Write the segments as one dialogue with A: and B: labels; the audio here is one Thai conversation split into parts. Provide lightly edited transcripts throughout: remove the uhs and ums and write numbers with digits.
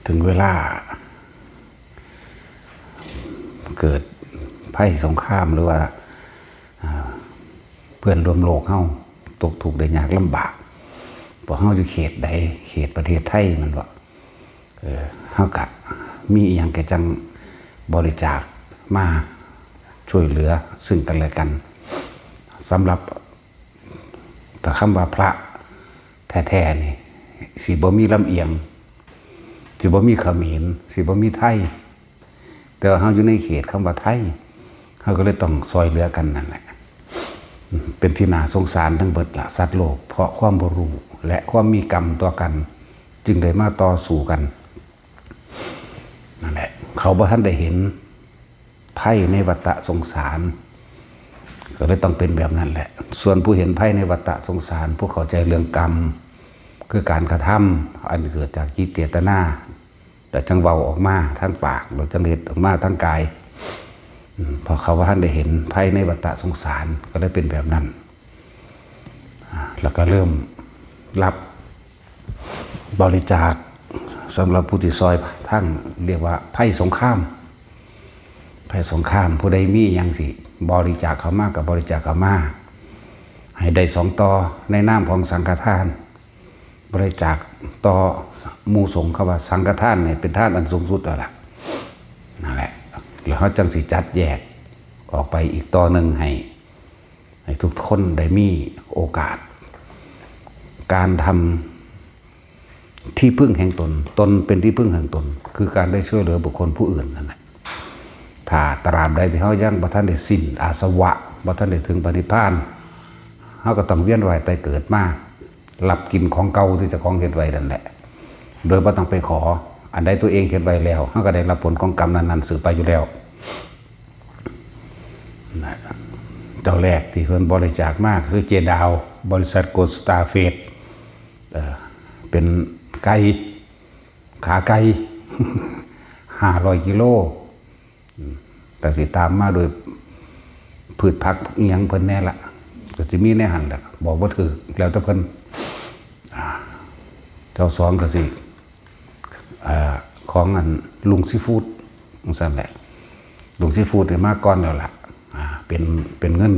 A: ถึงเวลาเกิดภัยสงครามหรือว่าเพื่อนร่วมโลกเฮาตกทุกข์ได้ยากลำบากพอเฮาอยู่เขตใดเขตประเทศไทยมันว่าเฮากะมีอีหยังแก่จังบริจาคมาช่วยเหลือซึ่งกันและกันสำหรับแต่คำว่าพระแท้ๆนี่สิบ่มีลำเอียงสิบ่มีเขมรสิบ่มีไทยแต่ว่าเฮาอยู่ในเขตคำว่าไทยเฮาก็เลยต้องซอยเหลือกันนั่นแหละเป็นที่น่าสงสารทั้งเบิดละสัตว์โลกเพราะความบ่รู้และความมีกรรมต่อกันจึงได้มาต่อสู้กันนั่นแหละเขาบ่ทันได้เห็นไพ่ในวัฏสงสารก็เลยต้องเป็นแบบนั้นแหละส่วนผู้เห็นไพ่ในวัฏสงสารผู้เข้าใจเรื่องกรรมคือการกระทำอันเกิดจากจิตเจตนาแต่จังเว้าออกมาทั้งปากหรือจังเฮ็ดออกมาทั้งกายพอเขาว่าท่านได้เห็นไพ่ในวัฏสงสารก็เลยเป็นแบบนั้นแล้วก็เริ่มรับบริจาคสำหรับผู้ที่ซอยทั้งเรียกว่าไพ่สงครามไพ่สงครามผู้ใดมีอย่างสิบริจาคเขามากกับบริจาคเขามาให้ได้2 ต่อในนามของสังฆทานบริจาคต่อหมู่สงฆ์เขาว่าสังฆทานเนี่ยเป็นทานอันสูงสุดแล้วล่ะนั่นแหละแล้วเขาจังสิจัดแยกออกไปอีกต่อหนึ่งให้ทุกคนได้มีโอกาสการทำที่พึ่งแห่งตนเป็นที่พึ่งแห่งตนคือการได้ช่วยเหลือบุคคลผู้อื่นนั่นแหละถ้าตราบใดที่เขายังบ่ทันได้สิ้นอาสวะบ่ทันได้ถึงปณิพพานเขาก็ต้องเวียนว่ายตายเกิดมารับกินของเก่าที่เจ้าของเฮ็ดไว้นั่นแหละโดยบ่ต้องไปขออันใดตัวเองเฮ็ดไว้แล้วเขาก็ได้รับผลของกรรมนั้นๆสืบไปอยู่แล้วเจ้าแรกที่เพิ่นบริจาคมากคือเจดาวบริษัทโกลด์สตาร์เฟสเป็นไก่ขาไก่500 กิโลแต่สิตามมาโดยพืชผักเอียงเพิ่นแน่ละก็สิมีแน่หันแหละบอกว่าถือแล้วแต่เพิ่นเจ้า2ก็สิของอันลุงซีฟู้ดสั่นแหละลุงซีฟู้ดได้มาก่อนแล้วล่ะเป็นเงิน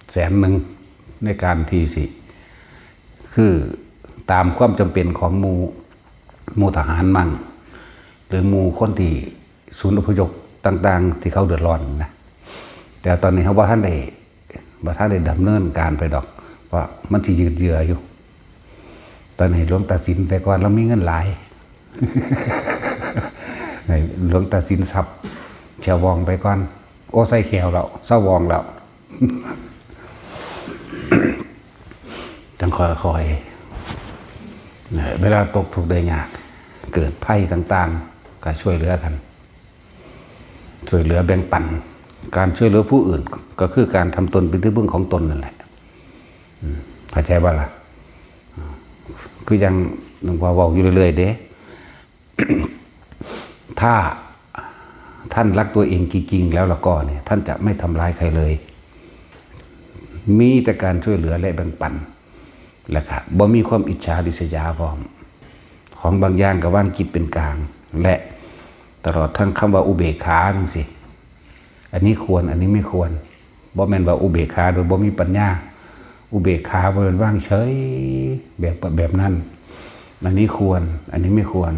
A: 100,000ในการที่สิคือตามความจำเป็นของหมู่ทหารมั่งหรือหมู่คนที่ศูนย์อพยพต่างๆที่เขาเดือดร้อนนะแต่ตอนนี้เขาบ่ทันได้ดำเนินการไปดอกเพราะมันที่ยืดเยื้ออยู่ตอนนี้หลวงตาสินแต่ก่อนเรามีเงินหลายหลวงตาสินทรัพย์แชววองไปก่อนโอ้ใส่แขวแล้วเศร้าวองแล้วจังคอยเวลาตกทุกข์ได้ยากเกิดภัยต่างๆก็ช่วยเหลือกันช่วยเหลือแบ่งปันการช่วยเหลือผู้อื่นก็คือการทำตนเป็นที่พึ่งของตนนั่นแหละเข้าใจว่าล่ะคือยังหลวงพ่อบอกอยู่เรื่อยๆเด้ ถ้าท่านรักตัวเองจริงๆแล้วก็เนี่ยท่านจะไม่ทำร้ายใครเลยมีแต่การช่วยเหลือและแบ่งปันและค่ะบ่มีความอิจฉาริษยาพร้อมของบางอย่างก็ว่างจิตเป็นกลางและตลอดทั้งคำว่าอุเบกขาจังสิอันนี้ควรอันนี้ไม่ควรบ่แม่นว่าอุเบกขาโดยบ่มีปัญญาอุเบกขาบ่เป็นว่างเฉยแบบนั้นอันนี้ควรอันนี้ไม่ควร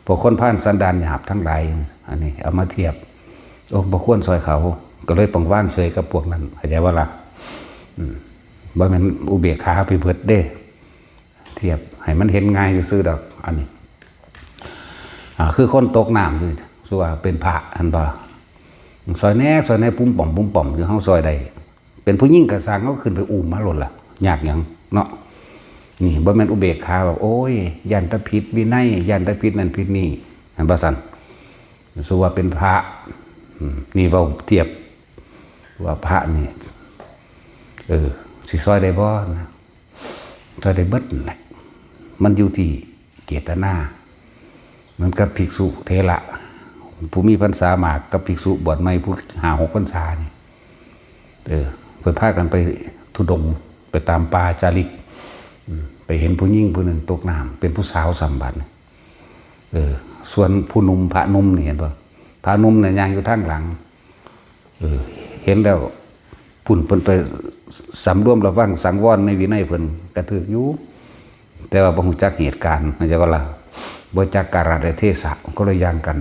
A: พวกคนผ่านสันดานหยาบทั้งหลายอันนี้เอามาเทียบบ่ควรซอยเขาก็เลยปองว่างเฉยกับพวกนั้นเข้าใจว่าล่ะบ่แม่นอุเบกขาไปเบิดเด้เทียบให้มันเห็นง่ายซื่อๆดอกอันนี้คือคนตกน้ำอยู่ဆိုว่าเป็นพระอันบ่ซอยแน่ปุ้มป่อมอยู่เฮาซอยใดเป็นผู้หญิงก็สร้างเฮาขึ้นไปอุ้มมาโลดล่ะยากหยังเนาะนี่บ่แม่นอุเบกขาแบบโอ้ยยันตะผิดวินัยยันตะผิดนั่นผิดนี่อันบ่ซั่นဆိုว่าเป็นพระนี่เว้าเทียบว่าพระนี่สิซอยได้บ่นะซอยได้เบิดนั่นแหละมันอยู่ที่เจตนาเหมือนกับภิกษุเถระผู้มีพรรษามากกับภิกษุบวชใหม่ผู้5-6 พรรษานี่เพิ่นพากันไปธุดงค์ไปตามป่าจาริกไปเห็นผู้หญิงผู้หนึ่งตกน้ำเป็นผู้สาวสัมบัติ ส่วนผู้หนุ่มพระหนุ่มนี่เห็นป่ะพระหนุ่มเนี่ยย่างอยู่ทางหลังเห็นแล้วพุ่นเพิ่นไปสำรวมระวังสังวรในวินัยเพิ่นกระถืออยู่แต่ว่าบ่ฮู้จักเหตุการณ์มันจะว่าล่ะบ่จักการะเทศะก็เลยย่างกัน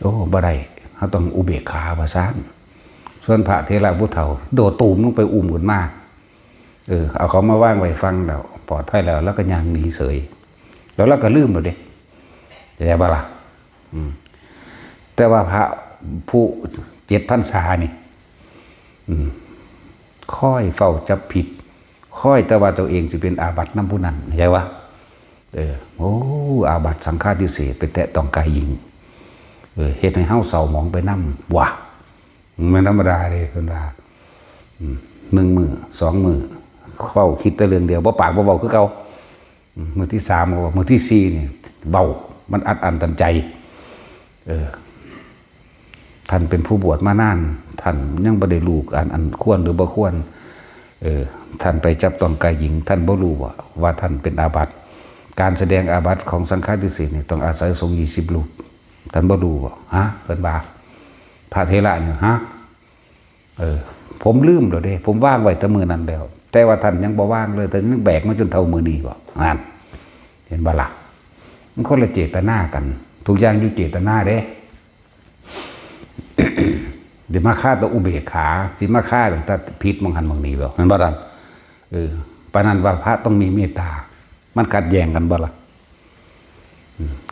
A: โอ้บ่ได้เฮาต้องอุเบกขาว่าซั่นส่วนพระเถระผู้เฒ่าโดดตูมลงไปอุ้มขึ้นมาเอาเขามาว่างไว้ฟังแล้วปลอดภัยแล้วก็ย่างหนีเสยแล้วเราก็ลืมแล้วเด้จะได้บ่ล่ะแต่ว่าพระผู้7 พรรษานี่ค่อยเฝ้าจับผิดค่อยแต่ว่าตัวเองจะเป็นอาบัติน้ำผู้นั้นใช่ปะโอ้อาบัติสังฆาทิเศษไปแตะต้องกายหญิงเหตุให้เฮาเศร้าหมองไปน้ำว่ะมันธรรมดาเลยคนว่า1 มื้อ 2 มื้อเข้าคิดแต่เรื่องเดียวบ่ปากบ่เว้าคือเก่ามื้อที่3ก็ว่ามื้อที่4นี่เบามันอัดอั้นตันใจท่านเป็นผู้บวชมานานท่านยังบ่ได้รู้อันควรหรือบ่ควรท่านไปจับต้องกายหญิงท่านบ่รู้ว่าท่านเป็นอาบัติการแสดงอาบัติของสังฆาทิเศษนี่ต้องอาศัยสงฆ์20 รูปท่านบ่รู้ฮะเพิ่นว่าพระเถระเนี่ยฮะผมลืมแล้วเด้ผมว่างไว้แต่มื้อนั้นแล้วแต่ว่าท่านยังบ่ว่างเลยแต่ยังแบกมาจนเท่ามื้อนี้บ่นั่นเห็นบ่ล่ะมันคนละเจตนากันทุกอย่างอยู่เจตนาเด้เดี๋ยวมาฆ่าตัวอุเบกขาสิมาฆ่าตั้งแต่พิษมองหันมองนี้บ่มันบ่ดันปานนั้นว่าพระต้องมีเมตตามันขัดแย้งกันบ่ล่ะ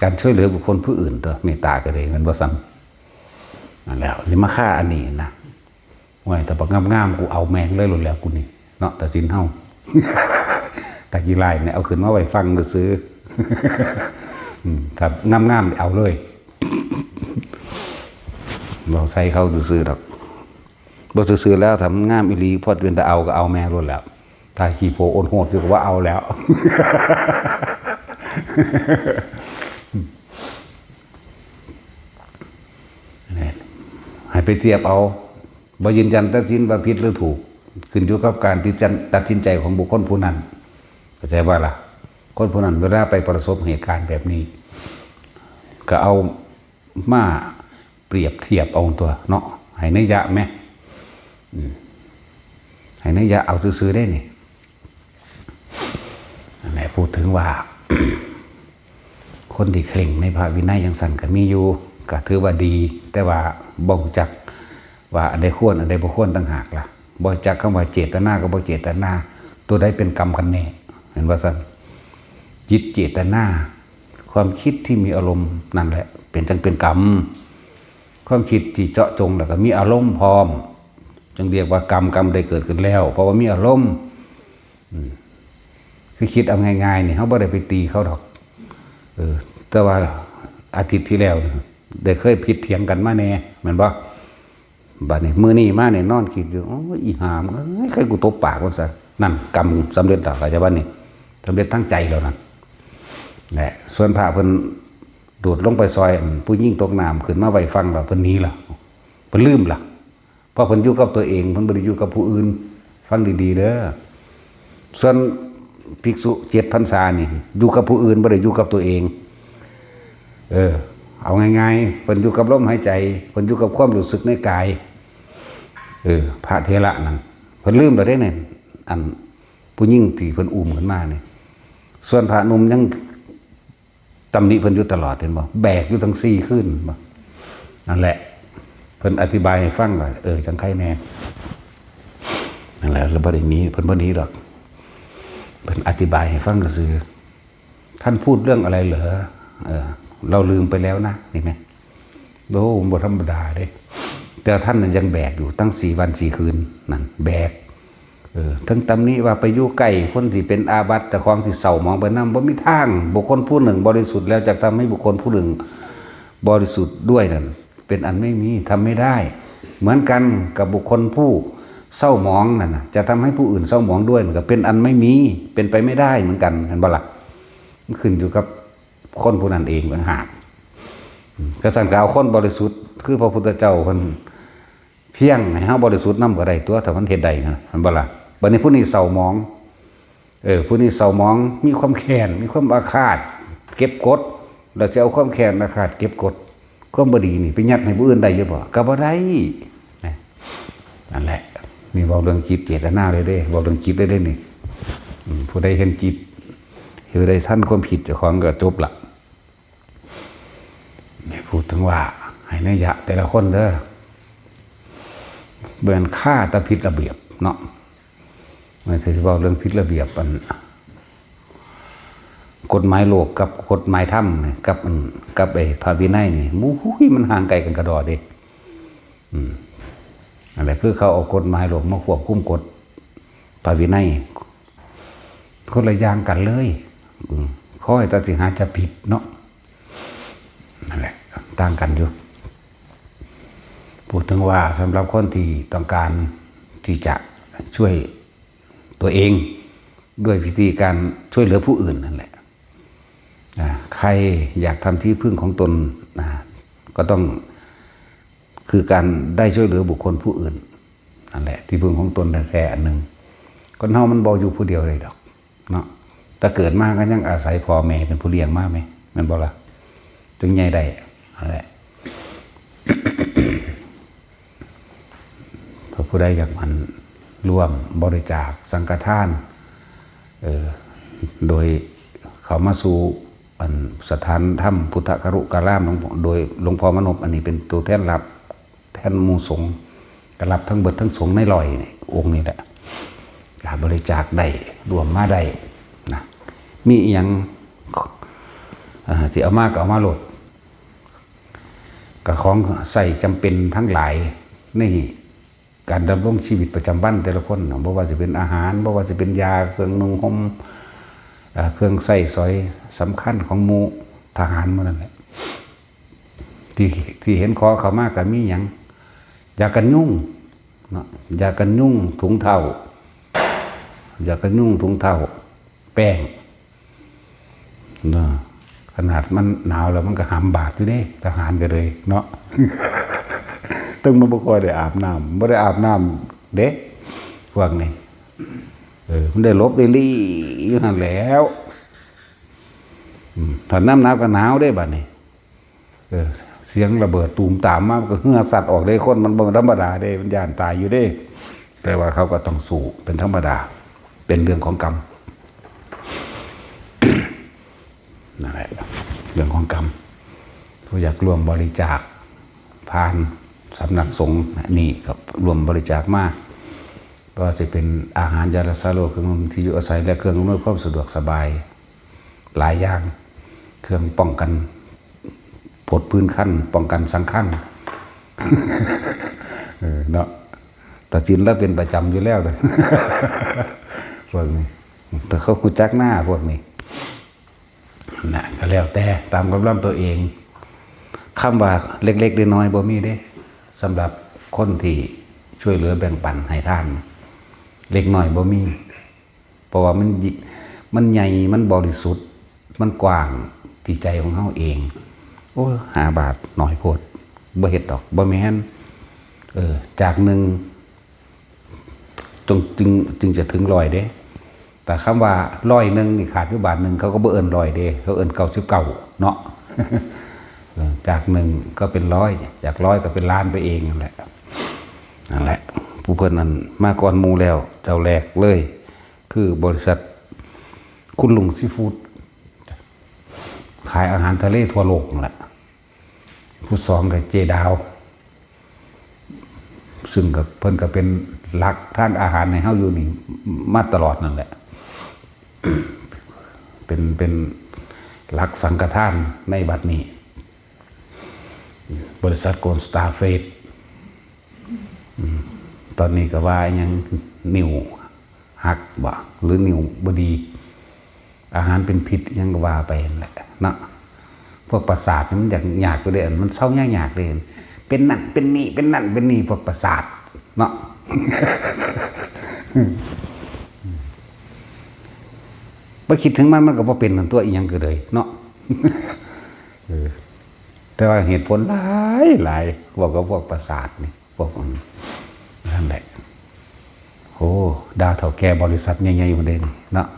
A: การช่วยเหลือบุคคลผู้อื่นตัวเมตตาก็ได้มันบ่ซ้ำนั่นแล้วสิมาฆ่าอันนี้นะว่าแต่บักงามๆกูเอาแมงเลยหลุดแล้วกูนี่เนาะแต่สินเฮาแต่กีฬาเนี่ยเอาขึ้นมาไว้ฟังซื้อถ้างามๆเอาเลยเราใส่เขาซื้อๆดอกบ่ซื้อๆแล้วทำงามอีหลีพอเป็นตะเอาก็เอาแม่รุ่นแล้วถ้าขี้โพโอนโหดคือว่าเอาแล้วให้ไปเทียบเอาบ่ยืนยันตัดสินว่าผิดหรือถูกขึ้นอยู่กับการตัดสินใจของบุคคลผู้นั้นเข้าใจว่าล่ะคนผู้นั้นเวลาไปประสบเหตุการณ์แบบนี้ก็เอามาเปรียบเทียบเอาตัวเนาะให้นัยยะไหมให้นัยยะเอาซื้อได้นี่ไหนพูดถึงว่า คนที่เคร่งในพระวินัยยังสั่นก็มีอยู่ก็ถือว่าดีแต่ว่าบ่งจักว่าอันใดควรอันใดบ่ควรต่างหากล่ะบ่จักคำว่าเจตนากับบ่เจตนาตัวใดเป็นกรรมกันแน่เห็นว่าสั่นจิตเจตนาความคิดที่มีอารมณ์นั่นแหละเป็นกรรมความคิดที่เจาะจงแล้วก็มีอารมณ์พร้อมจึงเรียกว่ากรรมได้เกิดขึ้นแล้วเพราะว่ามีอารมณ์คือคิดเอาง่ายๆนี่เขาบ่ได้ไปตีเขาดอกแต่ว่าอาทิตย์ที่แล้วได้เคยผิดเถียงกันมาแน่แม่นบ่บัดนี้มื้อนี้มาเนี่ยนอนคิดอยู่อีหามใครกูตบปากมันซะนั่นกรรมสำเร็จแล้วเข้าใจบ่นี่สำเร็จทั้งใจแล้วนั่นแหละส่วนพระเพิ่นโดดลงไปซอยผู้ยิ่งตกน้ำขึ้นมาไว้ฟังเราเพิ่นหนีล่ะเพิ่นลืมล่ะเพราะเพิ่นอยู่กับตัวเองเพิ่นบ่ได้อยู่กับผู้อื่นฟังดีๆเด้อส่วนภิกษุ7 พรรษานี่อยู่กับผู้อื่นบ่ได้อยู่กับตัวเองเอาง่ายๆเพิ่นอยู่กับลมหายใจเพิ่นอยู่กับความรู้สึกในกายพระเถระนั่นเพิ่นลืมแล้วเด้เนี่ยอันผู้ยิ่งที่เพิ่นอุ้มขึ้นมาเนี่ยส่วนพระหนุ่มยังตำหนิเพิ่นอยู่ตลอดเห็นบ่แบกอยู่ทั้ง4ขึ้นบ่นั่นแหละเพิ่นอธิบายให้ฟังว่าจังไคแน่นั่นแหละแล้วบ่ได้หนีเพิ่นบ่หนีดอกเพิ่นอธิบายให้ฟังก็คือท่านพูดเรื่องอะไรเหรอเราลืมไปแล้วนะนี่แม่โอ้บ่ธรรมดาเด้แต่ท่านนั้นยังแบกอยู่ตั้ง4 วัน 4 คืนนั่นแบกทั้งตำหนิว่าไปอยู่ใกล้คนที่เป็นอาบัติแต่ของสิเศร้ามองไปนำบ่มีทางบุคคลผู้หนึ่งบริสุทธิ์แล้วจะทำให้บุคคลผู้หนึ่งบริสุทธิ์ด้วยนั่นเป็นอันไม่มีทำไม่ได้เหมือนกันกับบุคคลผู้เศร้าหมองนั่นจะทำให้ผู้อื่นเศร้าหมองด้วยก็เป็นอันไม่มีเป็นไปไม่ได้เหมือนกันเห็นบ่ล่ะมันขึ้นอยู่กับคนผู้นั้นเองต่างหากกษัตริย์ก็เอาคนบริสุทธิ์คือพระพุทธเจ้าเพิ่นเพียงให้เฮาบริสุทธิ์นำก็ได้ตัวถ้ามันเฮ็ดได้นะเห็นบ่ล่ะบัดนี้ผู้นี้เศร้าหมองผู้นี้เศร้าหมองมีความแค้นมีความอาฆาตเก็บกด เราจะเอาความแค้นอาฆาตเก็บกดความบ่ดีนี่ไปยัดให้ผู้อื่นได้อยู่บ่ก็บ่ได้นั่นแหละนี่เว้าเรื่องจิตเจตนาเลยเด้เว้าเรื่องจิตเลยเด้นี่ผู้ใดเห็นจิตเห็นได้ทันความผิดเจ้าของก็จบละนี่พูดถึงว่าให้นัยยะแต่ละคนเด้อเบื่อฆ่าตะผิดระเบียบเนาะไม่ใช่เว้าเรื่องผิดระเบียบอันกฎหมายโลกกับกฎหมายธรรมกับไอ้พระวินัยนี่มันห่างไกลกันกระดอเด้อะไรคือเขาเอากฎหมายโลกมาควบคุมกฎพระวินัยคนละอย่างกันเลยข้อให้ตัดสินหาจะผิดเนาะนั่นแหละต่างกันอยู่พูดถึงว่าสำหรับคนที่ต้องการที่จะช่วยตัวเองด้วยวิธีการช่วยเหลือผู้อื่นนั่นแหละใครอยากทำที่พึ่งของตนก็ต้องคือการได้ช่วยเหลือบุคคลผู้อื่นนั่นแหละที่พึ่งของตนแท้ๆอันหนึ่งคนเฮามันบ่อยู่ผู้เดียวเลยดอกเนาะแต่เกิดมาก็ยังอาศัยพ่อแม่เป็นผู้เลี้ยงมาไหมมันบ่ล่ะจึงใหญ่ได้นั่นแหละ พระผู้ใดอยากมันร่วมบริจาคสังฆทานโดยเขามาสู่สถานถ้ำพุทธครุการามโดยหลวงพ่อมนพอันนี้เป็นตัวแทนรับแทนมูสงกรับทั้งเบิดทั้งสงในลอยองค์นี้แหละบริจาคได้รวมมาได้นะมีอย่างสิเอามาก็เอามาโหลดกับของใส่จำเป็นทั้งหลายนี่การดำรงชีวิตประจำวันแต่ละคนเพราะว่าจะเป็นอาหารเพราะว่าจะเป็นยาเครื่องนุ่งห่มเครื่องใส่สอยสำคัญของหมู่ทหารหมดนั่นแหละที่เห็นคอเขามากกับมีอย่างยากันยุ่งเนาะยากันยุ่งถุงเท้ายากันยุ่งถุงเท้าแป้งเนาะขนาดมันหนาวแล้วมันก็หามบาดอยู่เด้ทหารกันเลยเนาะ ต้องมาบ่ค่อยได้อาบน้ำบ่ได้อาบน้ำเด็กพวกนี้มันได้ลบได้ลี่อยู่หั่นแล้วถ้าน้ำหนาวก็หนาวได้บัดนี้เสียงระเบิดตูมตามมาก็เหื่อสัตว์ออกได้คนมันบ่ธรรมดาเด้มันย่านตายอยู่เด้แต่ว่าเขาก็ต้องสู้เป็นธรรมดาเป็นเรื่องของกรรม นั่นแหละเรื่องของกรรมผู้อยากร่วมบริจาคผ่านสำนักสงฆ์นี่กับรวมบริจาคมากก็จะเป็นอาหารยารักษาโรคเครื่องที่อยู่อาศัยและเครื่องอำนวยความสะดวกสบายหลายอย่างเครื่องป้องกันผดพื้นขั้นป้องกันสังขัง เนาะแต่จินแล้วเป็นประจำอยู่แล้วแต่ พวกนี้แต่เขาคุจักหน้าพวกนี้นะก็แล้วแต่ตามกำลังตัวเองคำว่าเล็กๆน้อยๆบ่มีเด้สำหรับคนที่ช่วยเหลือแบ่งปันให้ท่านเล็กน้อยบ่มีเพราะว่ามันใหญ่มันบริสุทธิ์มันกว้างที่ใจของเขาเองโอ้5 บาทหน่อยโพดบ่เฮ็ดดอกบ่แม่นจากหนึ่งจึงจะถึง100เด้แต่คำว่า100นี่ขาดอยู่บาทหนึ่งเขาก็บ่เอิ้น100เด้เขาเอิ้น99เนาะ จาก1ก็เป็น100จาก100ก็เป็นล้านไปเองนั่นแหละผู้เพิ่นนั้นมาก่อนหมู่แล้วเจ้าแรกเลยคือบริษัทคุณลุงซีฟู้ดขายอาหารทะเลทั่วโลกนั่นแหละผู้สองกับเจดาวซึ่งกับเพิ่นก็เป็นหลักทางอาหารในเฮาอยู่นี่มาตลอดนั่นแหละเป็นหลักสังฆทานในบัดนี้บริษัทโกลด์สตาร์เฟสตอนนี้ก็ว่ายังนิ้วหักบ่หรือนิ้วบ่ดีอาหารเป็นพิษยังก็ว่าไปแหละเนาะพวกประสาทมันอยากไปเด้มันเศร้ายากเลยเป็นนั่นเป็นนี่เป็นนั่นเป็นนี่พวกประสาทเนาะ บ่คิดถึงมันก็บ่เป็นตัวอีหยังก็เลยเนาะ แต่ว่าเหตุผลหลายบอกกับพวกประสาทนี่พวกนั่นแหละโอ้ดาวเฒ่าแก่บริษัทใหญ่ๆอยู่เด่นเนาะ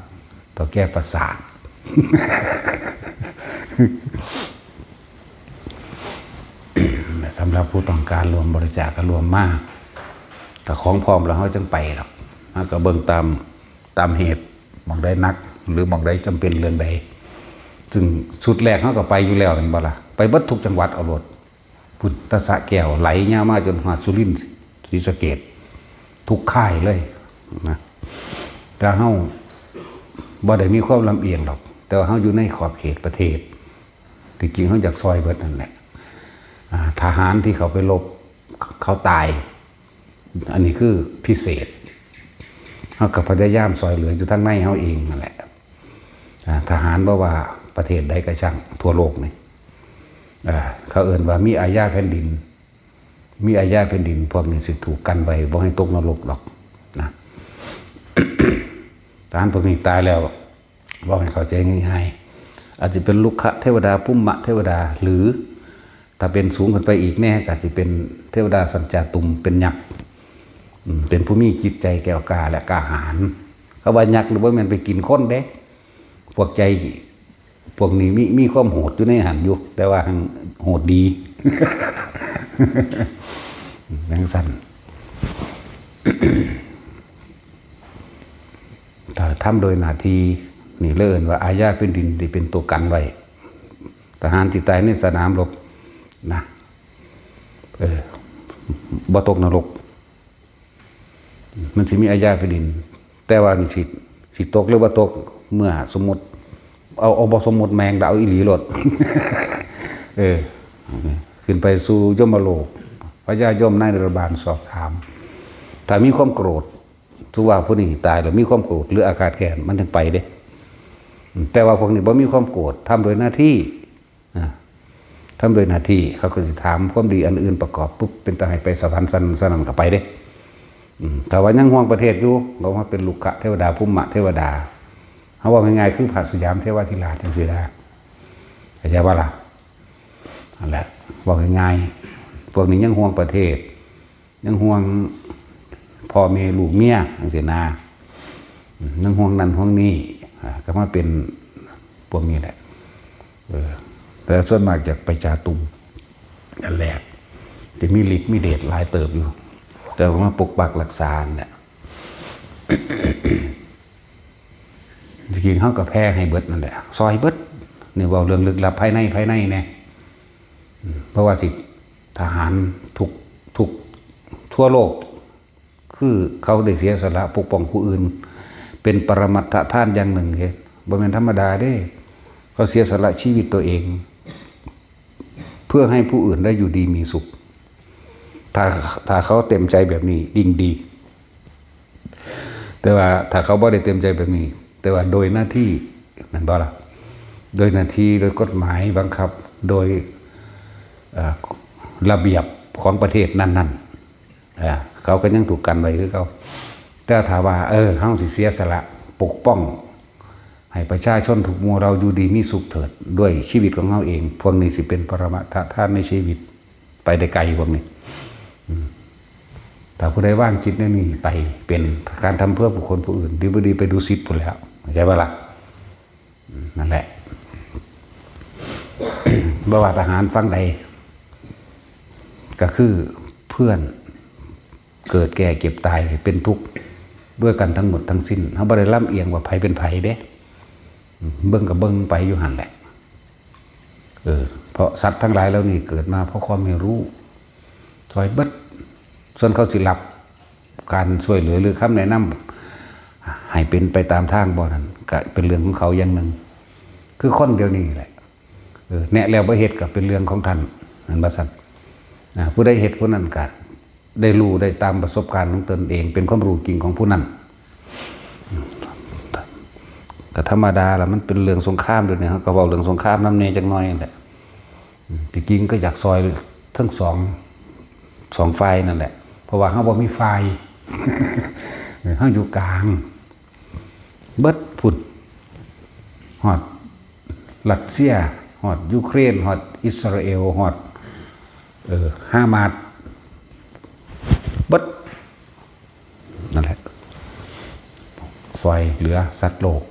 A: เฒ่าแก่ประสาท ค สำหรับผู้ต้องการรวมบริจาคก็รวมมากแต่ของพร้อมแล้วเขาจึงไปหรอกมันก็เบิ่งตามเหตุมองได้นักหรือมองได้จำเป็นเรื่องใดซึ่งชุดแรกเขาก็ไปอยู่แล้วเป็นบ่ล่ะไปเบิดทุกจังหวัดเอารถพุทธสะแก้วไหลยาวมาจนหาดสุรินทร์ศรีสะเกษทุกค่ายเลยนะแต่เฮาบ่ได้มีความลำเอียงหรอกแต่ว่าเฮาอยู่ในขอบเขตประเทศที่จริงเขาอยากซอยเบิดนั่นแหละทหารที่เขาไปรบเขาตายอันนี้คือพิเศษเขากับพยายามซอยเหลืออยู่ทั้งในเขาเองนั่นแหละทหารบอกว่าประเทศใดก็ช่างทั่วโลกนี่เขาเอ่นว่ามีอาญาแผ่นดินมีอาญาแผ่นดินพวกนี้สิถูกกันไว้บ่ให้ตกนรกหรอกนะ ทหารพวกนี้ตายแล้วบอกให้เข้าใจง่ายๆอาจจะเป็นลุกขะเทวดาปุมมะเทวดาหรือถ้าเป็นสูงขึ้นไปอีกแน่ก็อาจจะเป็นเทวดาสัญจาตุมเป็นยักษ์เป็นผู้มีจิตใจแก้วกล้าและกล้าหาญเขาว่ายักษ์หรือว่ามันไปกินคนเด้พวกใจพวกนี้มีความโหดอยู่ในหันอยู่แต่ว่าโหดดี นังสั้น ถ้าทำโดยหน้าที่นี่เลื่อนว่าอาญาเป็นดินที่เป็นตัวกันไว้ทหารที่ตายในสนามรบนะบ่ตกนรกมันสิมีอาญาเป็นดินแต่ว่านี่สิตกหรือว่าตกเมื่อสมมติเอาบ่สมมติแมงดาวอีหลีรถ ขึ้นไปสู่ยมโลกพระเจ้ายมนายนรบาลสอบถามถ้ามีความโกรธทุกว่าผู้นี้ตายแล้วมีความโกรธหรืออาฆาตแค้นมันถึงไปเด้แต่ว่าพวกนี้บ่มีความโกรธทำโดยหน้าที่ทำโดยหน้าที่เขาก็สิถามความดีอันอื่นประกอบปุ๊บเป็นตาให้ไปสวรรค์สนั่นก็ไปเด้แต่ว่ายังห่วงประเทศอยู่เรามาเป็นลุกขะเทวดาภูมิเทวดาเขาว่าง่ายๆคือพระสยามเทวทิราชจังซี่นะเข้าใจว่าล่ะนั่นแหละบอกง่ายๆพวกนี้ยังห่วงประเทศยังห่วงพ่อแม่ลูกเมียจังซี่นะยังห่วงนั่นห่วงนี้ก็มาเป็นพวกนี้แหละแต่ส่วนมากจากไปจาตุมอันแรกจะมีฤทธิ์มีเดชหลายเติบอยู่แต่ว่าปกปักรักษาเนี่ย จริงๆเขาก็แพ้ให้เบิดนั่นแหละซอยเบิดนี่ว่าเรื่องลึกลับภายในเนี่ยเพราะว่าสิทหารทุกทั่วโลกคือเขาได้เสียสละปกป้องผู้อื่นเป็นปรมัตถทานอย่างหนึ่งเห็นบ่แม่นธรรมดาเด้เขาเสียสละชีวิตตัวเองเพื่อให้ผู้อื่นได้อยู่ดีมีสุขถ้าเขาเต็มใจแบบนี้ดิ่งดีแต่ว่าถ้าเขาบ่ได้เต็มใจแบบนี้แต่ว่าโดยหน้าที่นั่นบ่ล่ะโดยหน้าที่โดยกฎหมายบังคับโดยระเบียบของประเทศนั้นๆเขาก็ยังถูกกันไว้คือเขาแต่ถ้าว่าเฮาสิเสียสละปกป้องให้ประชาชนทุกหมู่เราอยู่ดีมีสุขเถิดด้วยชีวิตของเฮาเองพวกนี้สิเป็นปรมัตถทานในชีวิตไปได้ไกลพวกนี้ถ้าผู้ใดว่างจิตนี่ไปเป็นการทำเพื่อบุคคลผู้อื่นดีบ่ดีไปดูสิทธิ์พุ่นแล้วเข้าใจป่ะล่ะนั่นแหละ บ่ว่าทหารฝั่งใดก็คือเพื่อนเกิดแก่เก็บตายเป็นทุกข์ด้วยกันทั้งหมดทั้งสิ้นเขาบ่ได้ลำเอียงว่าไผเป็นไผเด้เบิ่งกับเบิ่งไปอยู่หั่นแหละเพราะสัตว์ทั้งหลายแล้วนี่เกิดมาเพราะความไม่รู้ซอยเบิดส่วนเขาสิรับการช่วยเหลือหรือคำแนะนำให้เป็นไปตามทางบ่นั้นก็เป็นเรื่องของเขาอย่างหนึ่งคือคนเดียวนี้แหละแนะแล้วบ่เฮ็ดก็เป็นเรื่องของท่านนั่นบ่ซั่นผู้ใดเฮ็ดผู้นั้นก็ได้รู้ได้ตามประสบการณ์ของตนเองเป็นความรู้จริงของผู้นั้นก็ธรรมดาล่ะมันเป็นเรื่องสงครามด้วยเนี่ยเขาก็เว้าเรื่องสงครามนำแน่จักหน่อยนั่นแหละที่จริงก็อยากซอยทั้งสองฝ่ายนั่นแหละเพราะว่าเฮาบ่มีฝ่าย เฮาอยู่กลางเบิดพุ่นฮอดรัสเซียฮอดยูเครนฮอดอิสราเอลฮอดฮามาสเบิดนั่นแหละซอยเหลือสัตว์โลก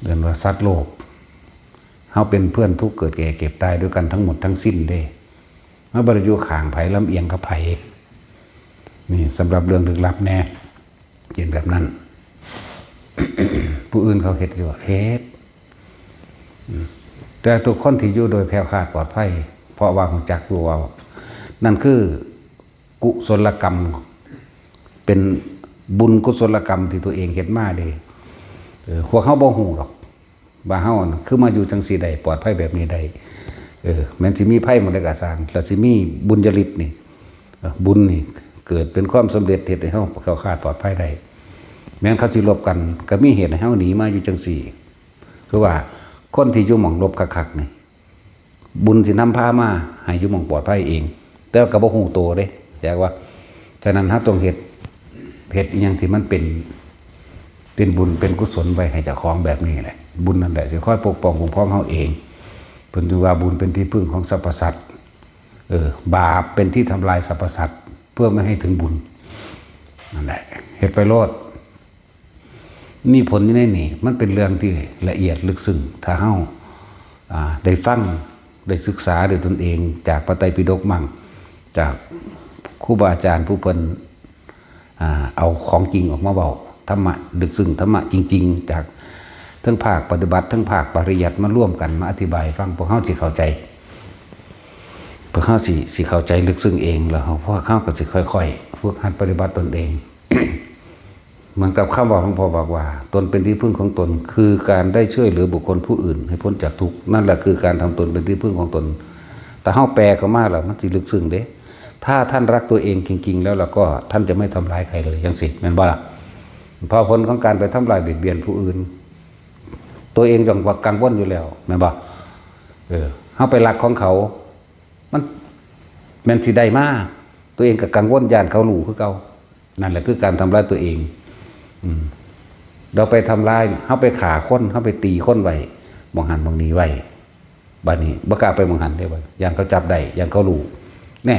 A: เรียกว่าสัตว์โลก เฮาเป็นเพื่อนทุกข์เกิดแก่เก็บตายด้วยกันทั้งหมดทั้งสิ้นเด้เมื่อบริยูข่างไผ่ลำเอียงกับไผ่นี่สำหรับเรื่องลึกลับแน่เห็นแบบนั้น ผู้อื่นเขาเฮ็ดอยู่เฮ็ดแต่ทุกคนที่อยู่โดยแคล้วคลาดปลอดภัยเพราะว่าของจักรู้ว่านั่นคือกุศลกรรมเป็นบุญกุศลกรรมที่ตัวเองเฮ็ดมาเด้พวกเฮาบ่ฮู้หรอกว่าเฮาคือมาอยู่จังซี่ได้ปลอดภัยแบบนี้ได้แม้นสิมีภัยมันได้ก็สร้างแล้วสิมีบุญญาฤทธิ์นี่บุญนี่เกิดเป็นความสำเร็จเฮ็ดให้เฮาแคล้วคลาดปลอดภัยได้แม้นเขาสิรบกันก็มีเหตุให้เฮาหนีมาอยู่จังซี่คือว่าคนที่อยู่หม่องรบคักๆนี่บุญสินำพามาให้อยู่หม่องปลอดภัยเองแต่ก็บ่ฮู้โตเด้แยกว่าฉะนั้นเฮาต้องเฮ็ดอีหยังที่มันเป็นบุญเป็นกุศลไว้ให้เจ้าของแบบนี้แหละบุญนั่นแหละสิคอยปกป้องคุ้มครองเฮาเองเพิ่นถือว่าบุญเป็นที่พึ่งของสรรพสัตว์บาปเป็นที่ทำลายสรรพสัตว์เพื่อไม่ให้ถึงบุญนั่นแหละเฮ็ดไปโลดมีผลอยู่ในนี่มันเป็นเรื่องที่ละเอียดลึกซึ้งถ้าเฮาได้ฟังได้ศึกษาด้วยตนเองจากพระไตรปิฎกมั่งจากครูบาอาจารย์ผู้เพิ่นเอาของจริงออกมาเว้าธรรมะลึกซึ้งธรรมะจริงๆจากทั้งภาคปฏิบัติทั้งภาคปริยัติมาร่วมกันมาอธิบายฟังพวกเฮาสิเข้าใจพวกเฮาสิเข้าใจลึกซึ้งเองแล้วพวกเฮาก็สิค่อยๆฝึกหัดปฏิบัติตนเอง เหมือนกับคำว่าของพ่อบอกว่าตนเป็นที่พึ่งของตนคือการได้ช่วยเหลือบุคคลผู้อื่นให้พ้นจากทุกข์นั่นแหละคือการทำตนเป็นที่พึ่งของตนแต่เฮาแปลเข้ามาแล้วมันสิลึกซึ้งเด้ถ้าท่านรักตัวเองจริงๆแล้วก็ท่านจะไม่ทำร้ายใครเลยจังซี่แม่นบ่ล่ะพอผลของการไปทำลายเบียดเบียนผู้อื่นตัวเองจังว่ากังวลอยู่แล้วแม่นบ่เฮาไปรักของเขามันแม่นสิได้มาตัวเองก็กังวลย่านเขารู้คือเก่านั่นแหละคือการทำร้ายตัวเองเราไปทำร้ายเฮาไปฆ่าคนเฮาไปตีคนไว้มองหันมองนี้ไว้บัดนี้บ่กล้าไปมองหันได้บ่ย่านเขาจับได้ย่านเขารู้แน่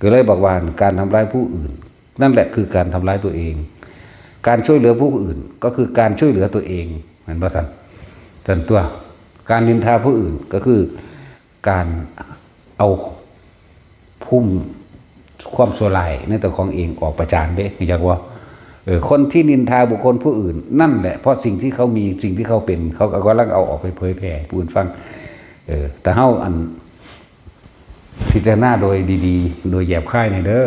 A: ก็เลยบอกว่าการทำร้ายผู้อื่นนั่นแหละคือการทำร้ายตัวเองการช่วยเหลือผู้อื่นก็คือการช่วยเหลือตัวเองเหมือนว่าสันตัวการนินทาผู้อื่นก็คือการเอาพุ่มความชั่วร้ายในตัวของเองออกประจานเด้อยากว่าคนที่นินทาบุคคลผู้อื่นนั่นแหละเพราะสิ่งที่เขามีสิ่งที่เขาเป็นเขาก็กำลังเอาออกไปเผยแผ่ผู้อื่นฟังแต่เฮาอันพิจารณาโดยดีๆโดยแยบคายในเด้อ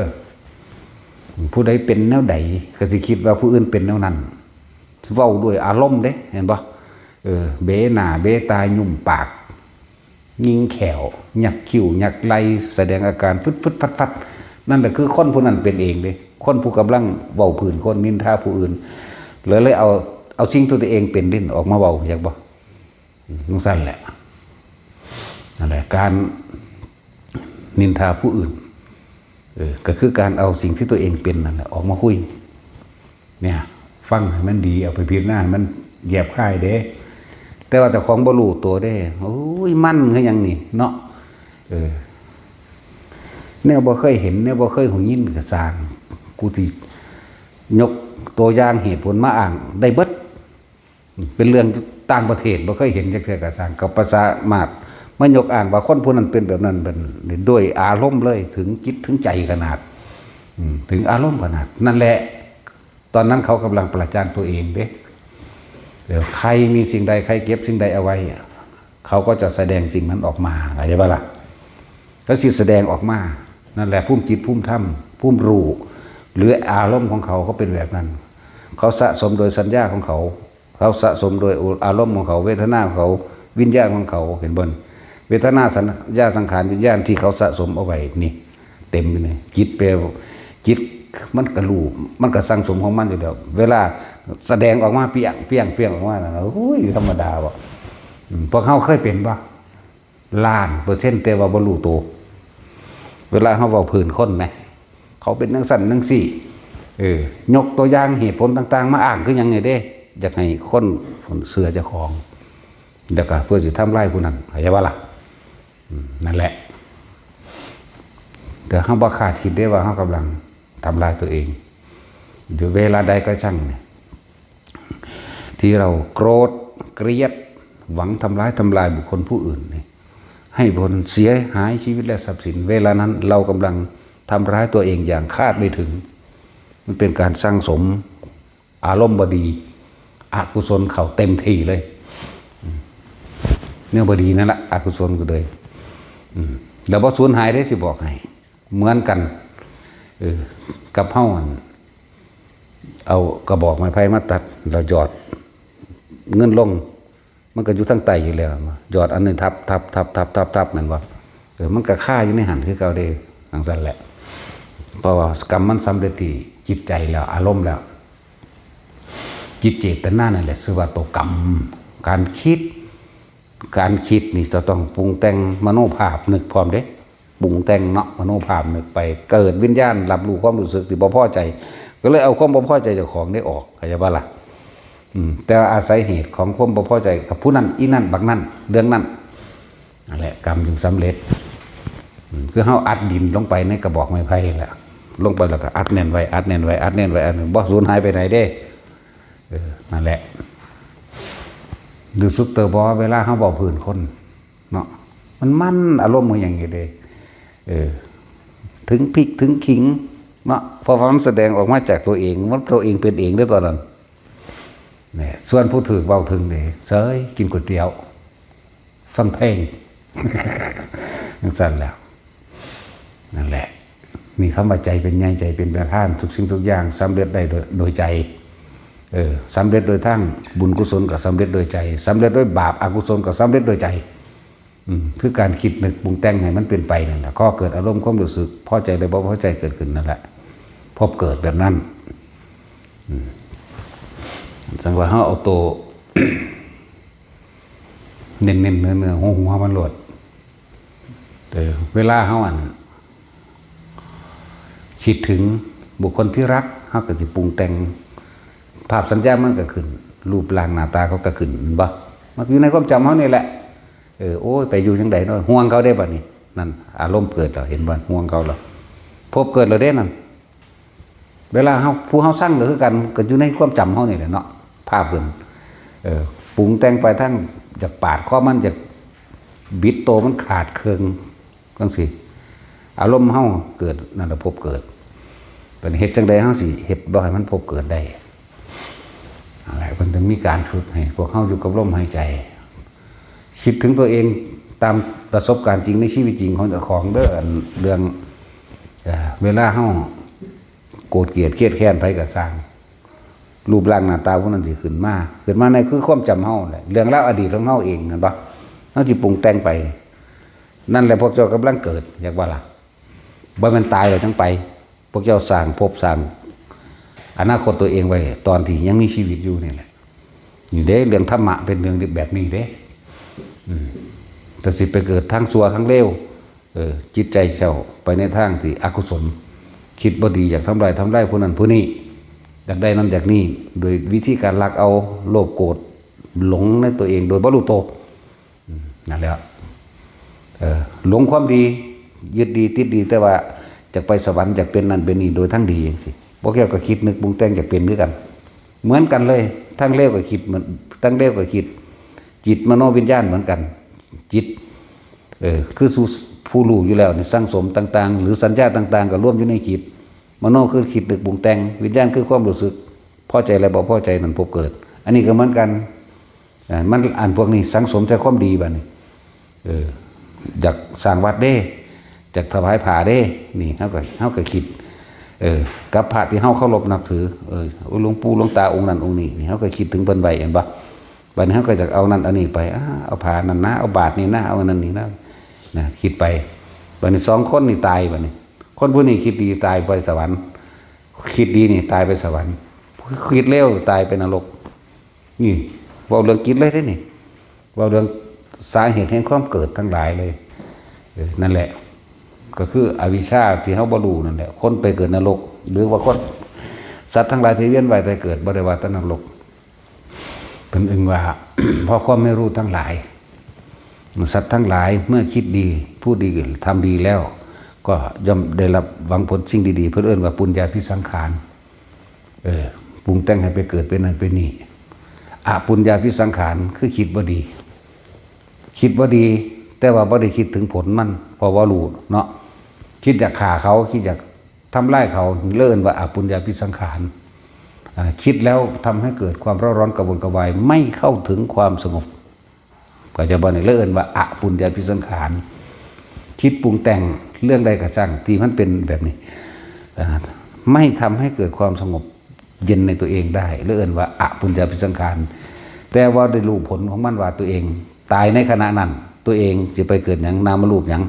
A: ผู้ใดเป็นแนวใดก็สิคิดว่าผู้อื่นเป็นแนวนั้นเว้าด้วยอารมณ์เด้เห็นบ่เบหน้าเบตายุ่มปากยิงแขวหยักคิ้วหยักไหลแสดงอาการฟึดๆฟัดๆนั่นแหละคือคนผู้นั้นเป็นเองเด้คนผู้กำลังเว้าพื้นคนนินทาผู้อื่นเลยเอาสิ่งตัวเองเป็นลิ้นออกมาเว้าอยากบ่จังซั่นแหละนั่นแหละการนินทาผู้อื่นก็คือการเอาสิ่งที่ตัวเองเป็นนั่นแหละออกมาคุยเนี่ยฟังให้มันดีเอาไปพิจารณาให้มันแยบคายเด้แต่ว่าเจ้าของบ่รู้ตัวเด้โอ้ยมันคือหยังนี่เนาะแนวบ่เคยเห็นแนวบ่เคยหูยินก็สร้างกูสิยกตัวอย่างเหตุผลมาอ้างได้เบิดเป็นเรื่องต่างประเทศบ่เคยเห็นจักเทื่อก็สร้างกับภาษามารถมายกอ้างว่าคนผู้นั้นเป็นแบบนั้นเป็นด้วยอารมณ์เลยถึงจิตถึงใจขนาดถึงอารมณ์ขนาดนั่นแหละตอนนั้นเขากำลังประจานตัวเองเด้เดี๋ยวใครมีสิ่งใดใครเก็บสิ่งใดเอาไว้เขาก็จะแสดงสิ่งนั้นออกมาเข้าใจป่ะล่ะแล้วจิตแสดงออกมานั่นแหละพุ่มจิตพุ่มธรรมพุ่มรู้หรืออารมณ์ของเขาเป็นแบบนั้นเขาสะสมโดยสัญญาของเขาสะสมโดยอารมณ์ของเขาเวทนาของเขาวิญญาณของเขาเห็นบ่เวทนาสัญญาสังขารวิญญาณที่เขาสะสมเอาไว้นี่เต็มไปเลยจิตแปลจิตมันก็รู้มันก็สั่งสมของมันอยู่แล้วเวลาแสดงออกมาเปี้ยงออกมาโอ้ยธรรมดาบ่พวกเขาเคยเป็นบ่ล้านเปอร์เซ็นต์แต่ว่าบ่รู้ตัวเวลาเขาเว้าพื้นคนนะเขาเป็นจังซั่นจังซี่ยกตัวอย่างเหตุผลต่างๆมาอ้างคือหยังไงเด้อยากให้คนเชื่อเจ้าของแล้วก็เพื่อสิทำลายผู้นั้นเข้าใจบ่ล่ะนั่นแหละแต่เฮาบ่คาดคิดได้ว่าเฮากำลังทำลายตัวเองหรือเวลาใดก็ช่างที่เราโกรธเกลียด หวังทำลายบุคคลผู้อื่นนี่ให้ผลเสียหายชีวิตและทรัพย์สินเวลานั้นเรากำลังทำร้ายตัวเองอย่างคาดไม่ถึงมันเป็นการสร้างสมอารมณ์บดีอกุศลเข้าเต็มที่เลยเนี่ยบดีนั่นแหละอกุศลก็เลยแล้วพอสูญหายได้สิบอกให้เหมือนกันกับเฮ้าเอากระบอกไม้ไผ่มาตัดเราหยอดเงินลงมันก็อยู่ทั้งไตอยู่แล้วหยอดอันนึงทับเหมือนว่ามันก็ฆ่าอยู่ในหันคือเก่าได้ทางสั้นแหละเพราะว่ากรรมมันสำเร็จที่จิตใจแล้วอารมณ์แล้วจิตเจตนานั่นแหละชื่อว่าตัวกรรมการคิดนี่จะต้องปรุงแต่งมโนภาพนึกพร้อมเด้ปรุงแต่งเนาะมโนภาพนึกไปเกิดวิญญาณรับรู้ความรู้สึกที่บ่พอใจก็เลยเอาความบ่พอใจเจ้าของได้ออกเข้าใจป่ะล่ะแต่อาศัยเหตุของความบ่พอใจกับผู้นั้นอีนั่นบักนั่นเรื่องนั้นนั่นแหละกรรมจึงสำเร็จคือเฮาอัดดินลงไปในกระบอกไม้ไผ่แหละลงไปแล้วก็อัดแน่นไว้บ่สูญหายไปไหนเด้นั่นแหละดูซุปเตอร์บอเวลาเฮาบอกพื้นคนเนาะมันอารมณ์มันอย่างนี้เด้ถึงพริกถึงขิงเนาะเพราะว่ามันแสดงออกมาจากตัวเองมันตัวเองเป็นเองด้วยตอนนั้นเนี่ยส่วนผู้ถือเบาถึงเนี่ยเสยกินก๋วยเตี๋ยวฟังเพลงนั่นสั่นแล้วนั่นแหละมีคำว่าใจเป็นไงใจเป็นประธานทุกสิ่งทุกอย่างสำเร็จได้โดยใจสำเร็จโดยทั้งบุญกุศลกับสำเร็จโดยใจสำเร็จด้วยบาปอกุศลกับสำเร็จโดยใจคือการคิดนึกปรุงแต่งให้มันเป็นไปนั่นแหละก็เกิดอารมณ์ความรู้สึกพอใจหรือบ่พอใจเกิดขึ้นนั่นแหละพบเกิดแบบนั้นจังว่าเขาเอาตัว เน้นๆเนื้อหัวมันหลดแต่เวลาเขาคิดถึงบุคคลที่รักเขาก็จะปรุงแต่งภาพสัญญามันก็ขึ้นรูปร่างหน้าตาเขาก็ขึ้นบ่มันอยู่ในความจำเขานี่แหละโอ้ยไปอยู่จังใดเนาะห่วงเขาได้บ่นี่นั่นอารมณ์เกิดแล้วเห็นบ่ห่วงเขาแล้วพบเกิดแล้วเด้นั่นเวลาเขาผู้เขาสร้างก็คือกันก็อยู่ในความจำเขานี่แหละเนาะภาพขึ้นปรุงแต่งไปทั้งจากปาดข้อมันจากบิดโตมันขาดเคืองจังซี่อารมณ์เฮาเกิดนั่นละพบเกิดเป็นเฮ็ดจังใดเฮาสิเฮ็ดบ่ให้มันพบเกิดได้อะไรเพิ่นถึงมีการฝึกให้พวกเฮาอยู่กับลมหายใจคิดถึงตัวเองตามประสบการณ์จริงในชีวิตจริงของเจ้าของเด้อเรื่องเวลาเฮาโกรธเกลียดเครียดแค้นไผก็สร้างรูปร่างหน้าตาพวกนั้นสิขึ้นมาในคือความจำเฮาแหละเรื่องราวอดีตของเฮาเองนั่นบ่เฮาสิปรุงแต่งไปนั่นแหละพวกเจ้ากำลังเกิดอยากว่าล่ะบ่แม่นตายแล้วจังไปพวกเจ้าสร้างภพสร้างอนาคตตัวเองไว้ตอนที่ยังมีชีวิตอยู่นี่แหละนี่เด้เรื่องธรรมะเป็นเรื่องแบบนี้เด้แต่สิไปเกิดทั้งชั่วทั้งเลวจิตใจเจ้าไปในทางที่อกุศลคิดบ่ดีอยากทำลายผู้นั้นผู้นี้อยากได้นั้นอยากนี้โดยวิธีการลักเอาโลภโกรธหลงในตัวเองโดยบ่รู้ตัวนั่นแหละหลงความดียึดดีติดดีแต่ว่าจะไปสวรรค์จะเป็นนั่นเป็นนี่โดยทั้งดีอย่างสิพวกเราก็คิดนึกปรุงแต่งจะเป็นด้วยกันเหมือนกันเลยทั้งเลวก็คิดเหมือนทั้งเลวก็คิดจิตมโนวิญญาณเหมือนกันจิตคือผู้รู้อยู่แล้วในสร้างสมต่างๆหรือสัญญาต่างๆก็ร่วมอยู่ในจิตมโนคือคิดนึกปรุงแต่งวิญญาณคือความรู้สึกพอใจอะไรบ่พอใจนั่นพบเกิดอันนี้ก็เหมือนกันมันอ่านพวกนี้สังสมแต่ความดีบัดนี้อยากสร้างวัดเด้จากถวายผ้าเด้นี่เฮาก็คิดกับพระที่เฮาเคารพนับถือหลวงปู่หลวงตาองค์นั้นองค์นี้นี่เฮาก็คิดถึงเพิ่นไว้เห็นบ่บัดนี้เฮาก็จะเอานั่นอันนี้ไปเอาผ้านั่นนะเอาบาตรนี่นะเอาอันนั้นนี่นะคิดไปบัดนี้2คนนี่ตายบัดนี้คนผู้นี้คิดดีตายไปสวรรค์คิดดีนี่ตายไปสวรรค์คิดเลวตายไปนรกนี่เว้าเรื่องจิตเลยเด้นี่เว้าเรื่องสาเหตุแห่งความเกิดทั้งหลายเลยนั่นแหละก็คืออวิชชาที่เฮาบ่รู้นั่นแหละคนไปเกิดนรกหรือว่าคนสัตว์ทั้งหลายที่เวียนว่ายตายเกิดบ่ได้ว่าแต่นรกเพิ่นอึ้งว่า เพราะความไม่รู้ทั้งหลายสัตว์ทั้งหลายเมื่อคิดดีพูดดีทำดีแล้วก็ย่อมได้รับหวังผลสิ่งดีๆเพิ่นเอิ้นว่าปุญญาภิสังขารปรุงแต่งให้ไปเกิดเป็นนั่นเป็นนี่อปุญญาภิสังขารคือคิดบ่ดี คิดว่าดีแต่ว่าบ่ได้คิดถึงผลมันเพราะว่ารู้เนาะคิดอยากฆ่าเขาคิดอยากทำร้ายเขาเลิ่นว่าอปุญญาพิสังขารคิดแล้วทำให้เกิดความร้อนกระวนกระวายไม่เข้าถึงความสงบก็จะบอกในเลิ่นว่าอปุญญาพิสังขารคิดปรุงแต่งเรื่องใดกระช่างที่มันเป็นแบบนี้ไม่ทำให้เกิดความสงบเย็นในตัวเองได้เลิ่นว่าอปุญญาพิสังขารแต่ว่าได้รู้ผลของมันว่าตัวเองตายในขณะนั้นตัวเองจะไปเกิดอย่างนามรูปอย่าง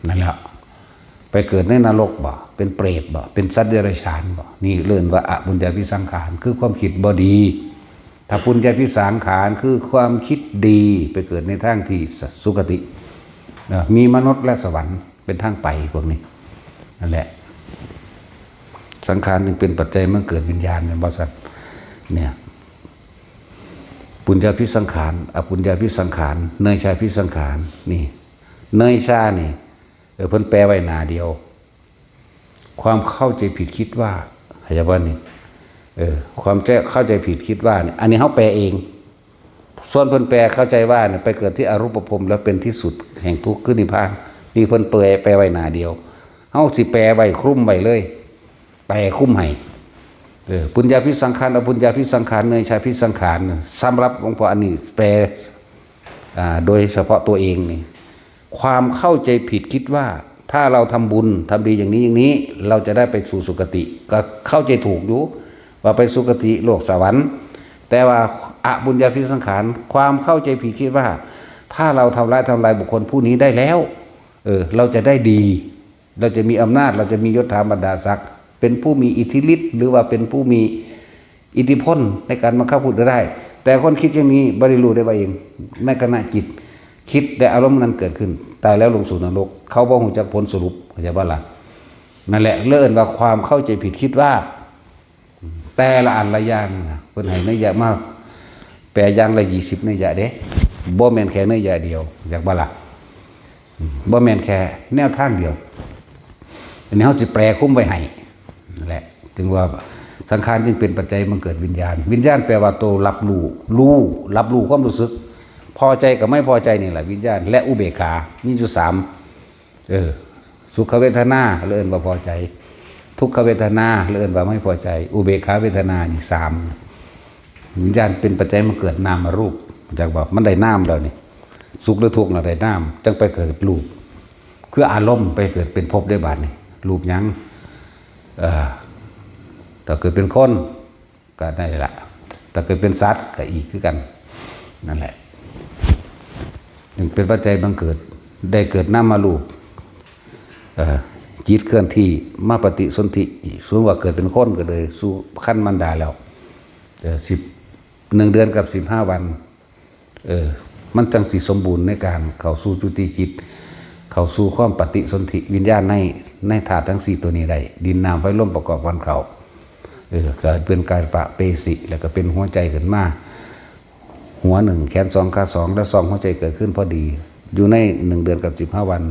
A: นั่นแหละไปเกิดในนรกบ่เป็นเปรตบ่เป็นสัตว์เดรัจฉานบ่นี่เรื่องว่าอปุญญาพิสังขารคือความคิดบ่ดีถ้าปุญญาพิสังขารคือความคิดดีไปเกิดในทางที่สุคติมีมนุษย์และสวรรค์เป็นทางไปพวกนี้นั่นแหละสังขารจึงเป็นปัจจัยเมื่อเกิดวิญญาณในบริษัทเนี่ยปุญญาพิสังขารอปุญญาพิสังขารเนยชาพิสังขารนี่เนยชานี่เพิ่นแปลไว้หน้าเดียวความเข้าใจผิดคิดว่าเข้าใจบ่นี่ความเข้าใจผิดคิดว่าเนี่ยอันนี้เฮาแปลเองส่วนเพิ่นแปลเข้าใจว่าเนี่ยไปเกิดที่อรูปภพแล้วเป็นที่สุดแห่งทุกข์คือนิพพานนี่เพิ่นแปลไว้หน้าเดียวเฮาสิแปลไว้คลุมไว้เลยแปลคลุมให้ปุญญาพิสังขารอปุญญาพิสังขารเนยชาพิสังขารสำหรับหลวงพ่ออันนี้แปลโดยเฉพาะตัวเองนี่ความเข้าใจผิดคิดว่าถ้าเราทำบุญทำดีอย่างนี้อย่างนี้เราจะได้ไปสู่สุคติก็เข้าใจถูกอยู่ว่าไปสุคติโลกสวรรค์แต่ว่าอปุญญาพิสังขารความเข้าใจผิดคิดว่าถ้าเราทำลายบุคคลผู้นี้ได้แล้วเราจะได้ดีเราจะมีอำนาจเราจะมียศถาบรรดาศักดิ์เป็นผู้มีอิทธิฤทธิ์หรือว่าเป็นผู้มีอิทธิพลในการบังคับพูดได้แต่คนคิดอย่างนี้บริรู้ได้ว่าเองในขณะจิตคิดแต่อารมณ์นั้นเกิดขึ้นตายแล้วลงสู่นรกเขาบ่ฮู้จักผลสรุปเข้าใจบ่ล่ะนั่นแหละเลิ่นว่าความเข้าใจผิดคิดว่าแต่ละอันละอย่างเพิ่นให้นัยยะมากแปลอย่างละ20นัยยะเด้บ่แม่นแค่นัยยะเดียวอยากบ่ล่ะบ่แม่นแค่แนวทางเดียวอันนี้เฮาสิแปลคุ้มไว้ให้นั่นแหละจึงว่าสังขารจึงเป็นปัจจัยมันเกิดวิญญาณวิญญาณแปลว่าตัวรับรู้ความรู้สึกพอใจกับไม่พอใจนี่แหละวิญญาณและอุเบกขามีอยู่3สุขเวทนาเลื่อนว่าพอใจทุกขเวทนาเลื่อนว่าไม่พอใจอุเบกขาเวทนานี่3วิญญาณเป็นปัจจัยมันเกิดนามรูปจากบอกมันได้นามแล้วนี่สุขหรือทุกข์น่ะได้นามจึงไปเกิดรูปคืออารมณ์ไปเกิดเป็นภพได้บาดนี่รูปหยังถ้าเกิดเป็นคนก็ได้ละถ้าเกิดเป็นสัตว์ก็อีกคือกันนั่นแหละจึงเป็นปัจจัยบังเกิดได้เกิดนามรูปจิตเคลื่อนที่มาปฏิสนธิสูงว่าเกิดเป็นคนก็เลยสู่ขั้นมันดาแล้ว1 เดือนกับ15 วันมันจังสิสมบูรณ์ในการเข้าสู่จุติจิตเข้าสู่ความปฏิสนธิวิญญาณในธาตุทั้ง4ตัวนี้ได้ดินน้ำไฟลมประกอบกันเขาก็เป็นกายปะเปสิแล้วก็เป็นหัวใจขึ้นมาหัว1แขน2ขา2และ2หัวใจเกิดขึ้นพอดีอยู่ใน1 เดือนกับ15 วัน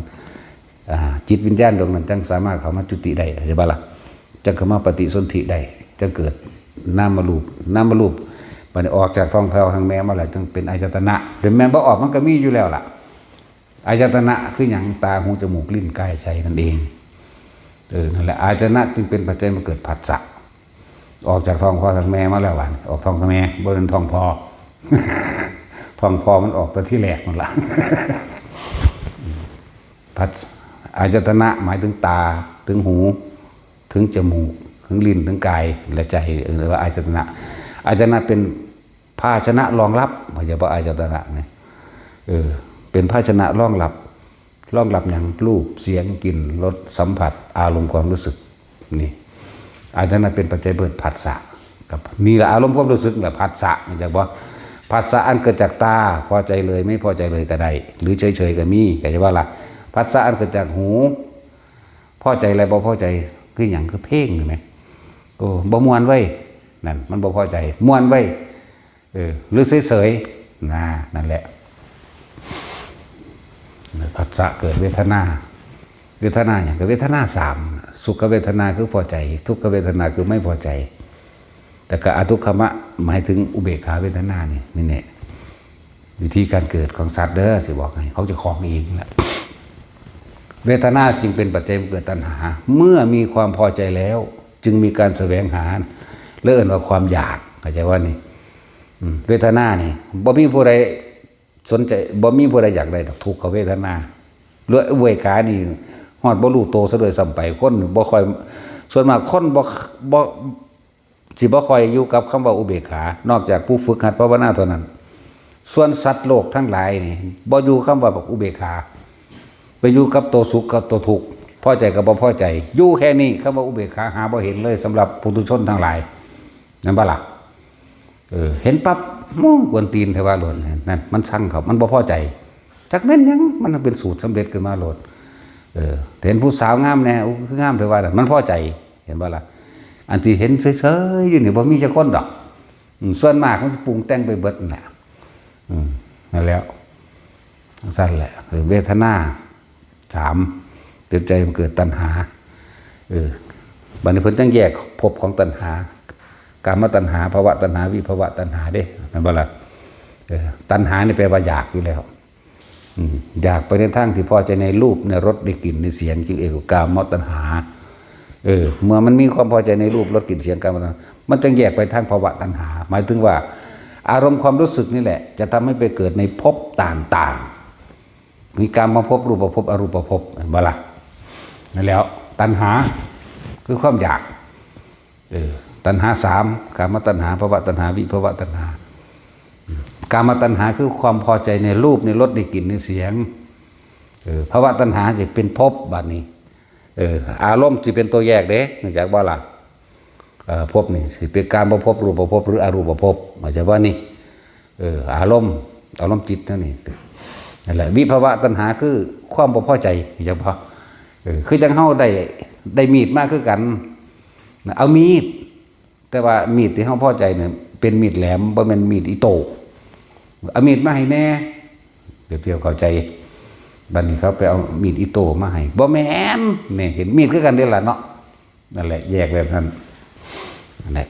A: จิตวิญญาณดวงนั้นจังสามารถเข้ามาจุติได้ใช่ป่ะล่ะจังเข้ามาปฏิสนธิได้จังเกิดนามรูปมันออกจากท้องแผ่วทางแม่มาแล้วจึงเป็นอายตนะเป็นแม่บ่ออกมันก็มีอยู่แล้วล่ะอายตนะคือหยังตาหูจมูกลิ้นกายใจนั่นเองนั่นแหละอายตนะจึงเป็นปัจจัยมาเกิดผัสสะออกจากท้องพ่อทางแม่มาแล้ววันออกท้องทางแม่บ่เป็นท้องพ่อ ท้องพ่อมันออกตัวที่แรกนั่นล่ะ ผัสอายตนะหมายถึงตาถึงหูถึงจมูกถึงลิ้นถึงกายและใจหรือว่าอายตนะเป็นภาชนะรองรับไม่ใช่ว่าอายตนะเนี่ยเป็นภาชนะรองรับอย่างรูปเสียงกลิ่นรสสัมผัสอารมณ์ความรู้สึกนี่อายตนะเป็นปัจจัยเกิดผัสสะกับนี่แหละอารมณ์ความรู้สึกแหละผัสสะไม่ใช่ว่าผัสสะอันเกิดจากตาพอใจเลยไม่พอใจเลยก็ได้หรือเฉยๆก็มีก็จะว่าละผัสสะอันเกิดจากหูพอใจอะไรบ่พอใจคืออย่างคือเพ่งเห็นไหมโอ้บ่ม่วนไว้นั่นมันบ่พอใจม่วนไว้หรือเฉยๆนั่นแหละผัสสะเกิดเวทนาอย่างกับเวทนา3สุขเวทนาคือพอใจทุกขเวทนาคือไม่พอใจแต่ก็อทุกขมะหมายถึงอุเบกขาเวทนานี่แน่ วิธีการเกิดของสัตว์เด้อสิบอกให้เขาจะคลองเองแหละเวทนาจึงเป็นปัจจัยเกิดตัณหาเมื่อมีความพอใจแล้วจึงมีการแสวงหาเลื่อนว่าความอยากเข้าใจว่านี่เวทนานี่บ่มีผู้ใดสนใจบ่มีผู้ใดอยากได้ทุกขเวทนาเลื่อยเวขานี่ฮอดบ่รู้โตซะโดยซ้ำไปคนบ่ค่อยส่วนมากคนบ่สิบ่ค่อยอยู่กับคำว่าอุเบกขานอกจากผู้ฝึกหัดภาวนาเท่านั้นส่วนสัตว์โลกทั้งหลายนี่บ่อยู่คำว่าอุเบกขาไปอยู่กับตัวสุขกับตัวทุกข์พอใจกับบ่พอใจอยู่แค่นี้คำว่าอุเบกขาหาบ่เห็นเลยสำหรับปุถุชนทั้งหลายนั่นบ่ล่ะเห็นปั๊บกวนตีนเทว่าโลดนั่นมันสั่งเขามันบ่พอใจจากนั้นยังมันเป็นสูตรสำเร็จขึ้นมาโลดเห็นผู้สาวงามแน่คืองามเทว่ามันพอใจเห็นบ่ล่ะอันที่เห็นเฉยๆอยู่นี่บ่มีจักคนดอกส่วนมากมันปรุงแต่งไปเบิดนั่นแหละนั่นแล้วสั้นแหละเวทนา3เป็นใจมันเกิดตัณหาบัดนี้เพิ่นจังแยกภพของตัณหากามตัณหาภวตัณหาวิภวตัณหาเด้นั่นบ่ล่ะตัณหานี่แปลว่าอยากอยู่แล้วอยากไปในทางที่พอใจในรูปในรสในกลิ่นในเสียงจึงเรียกว่ากามตัณหาเมื่อมันมีความพอใจในรูปรสกลิ่นเสียงกามตัณหามันจึงแยกไปทางภวตัณหาหมายถึงว่าอารมณ์ความรู้สึกนี่แหละจะทำให้ไปเกิดในภพต่างๆมีกามภพรูปภพอรูปภพบ่ล่ะนั่นแล้วตัณหาคือความอยากตัณหา3กามตัณหาภวตัณหาวิภวตัณหากามตัณหาคือความพอใจในรูปในรสในกลิ่นในเสียงภวตัณหาจะเป็นภพบัดนี้อารมณ์จะเป็นตัวแยกเด้เนื่องจากว่าล่ะภพนี่สิเป็นการภพรูปภพหรืออรูปภพหมายถึงว่านี่อารมณ์จิตนั่นนี่นั่นแหละวิภวตัณหาคือความบ่พอใจเฉพาะคือจังเฮาได้มีดมากคือกันเอามีดแต่ว่ามีดที่เฮาพอใจเนี่ยเป็นมีดแหลมบ่แม่นมีดอิโต้เอามีดมาให้แน่เดี๋ยวเข้าใจบัดนี้เขาไปเอามีดอิโต้มาให้บ่แม่นนี่เห็นมีดคือกันเด้ล่ะเนาะนั่นแหละแยกแบบนั้นนั่นแหละ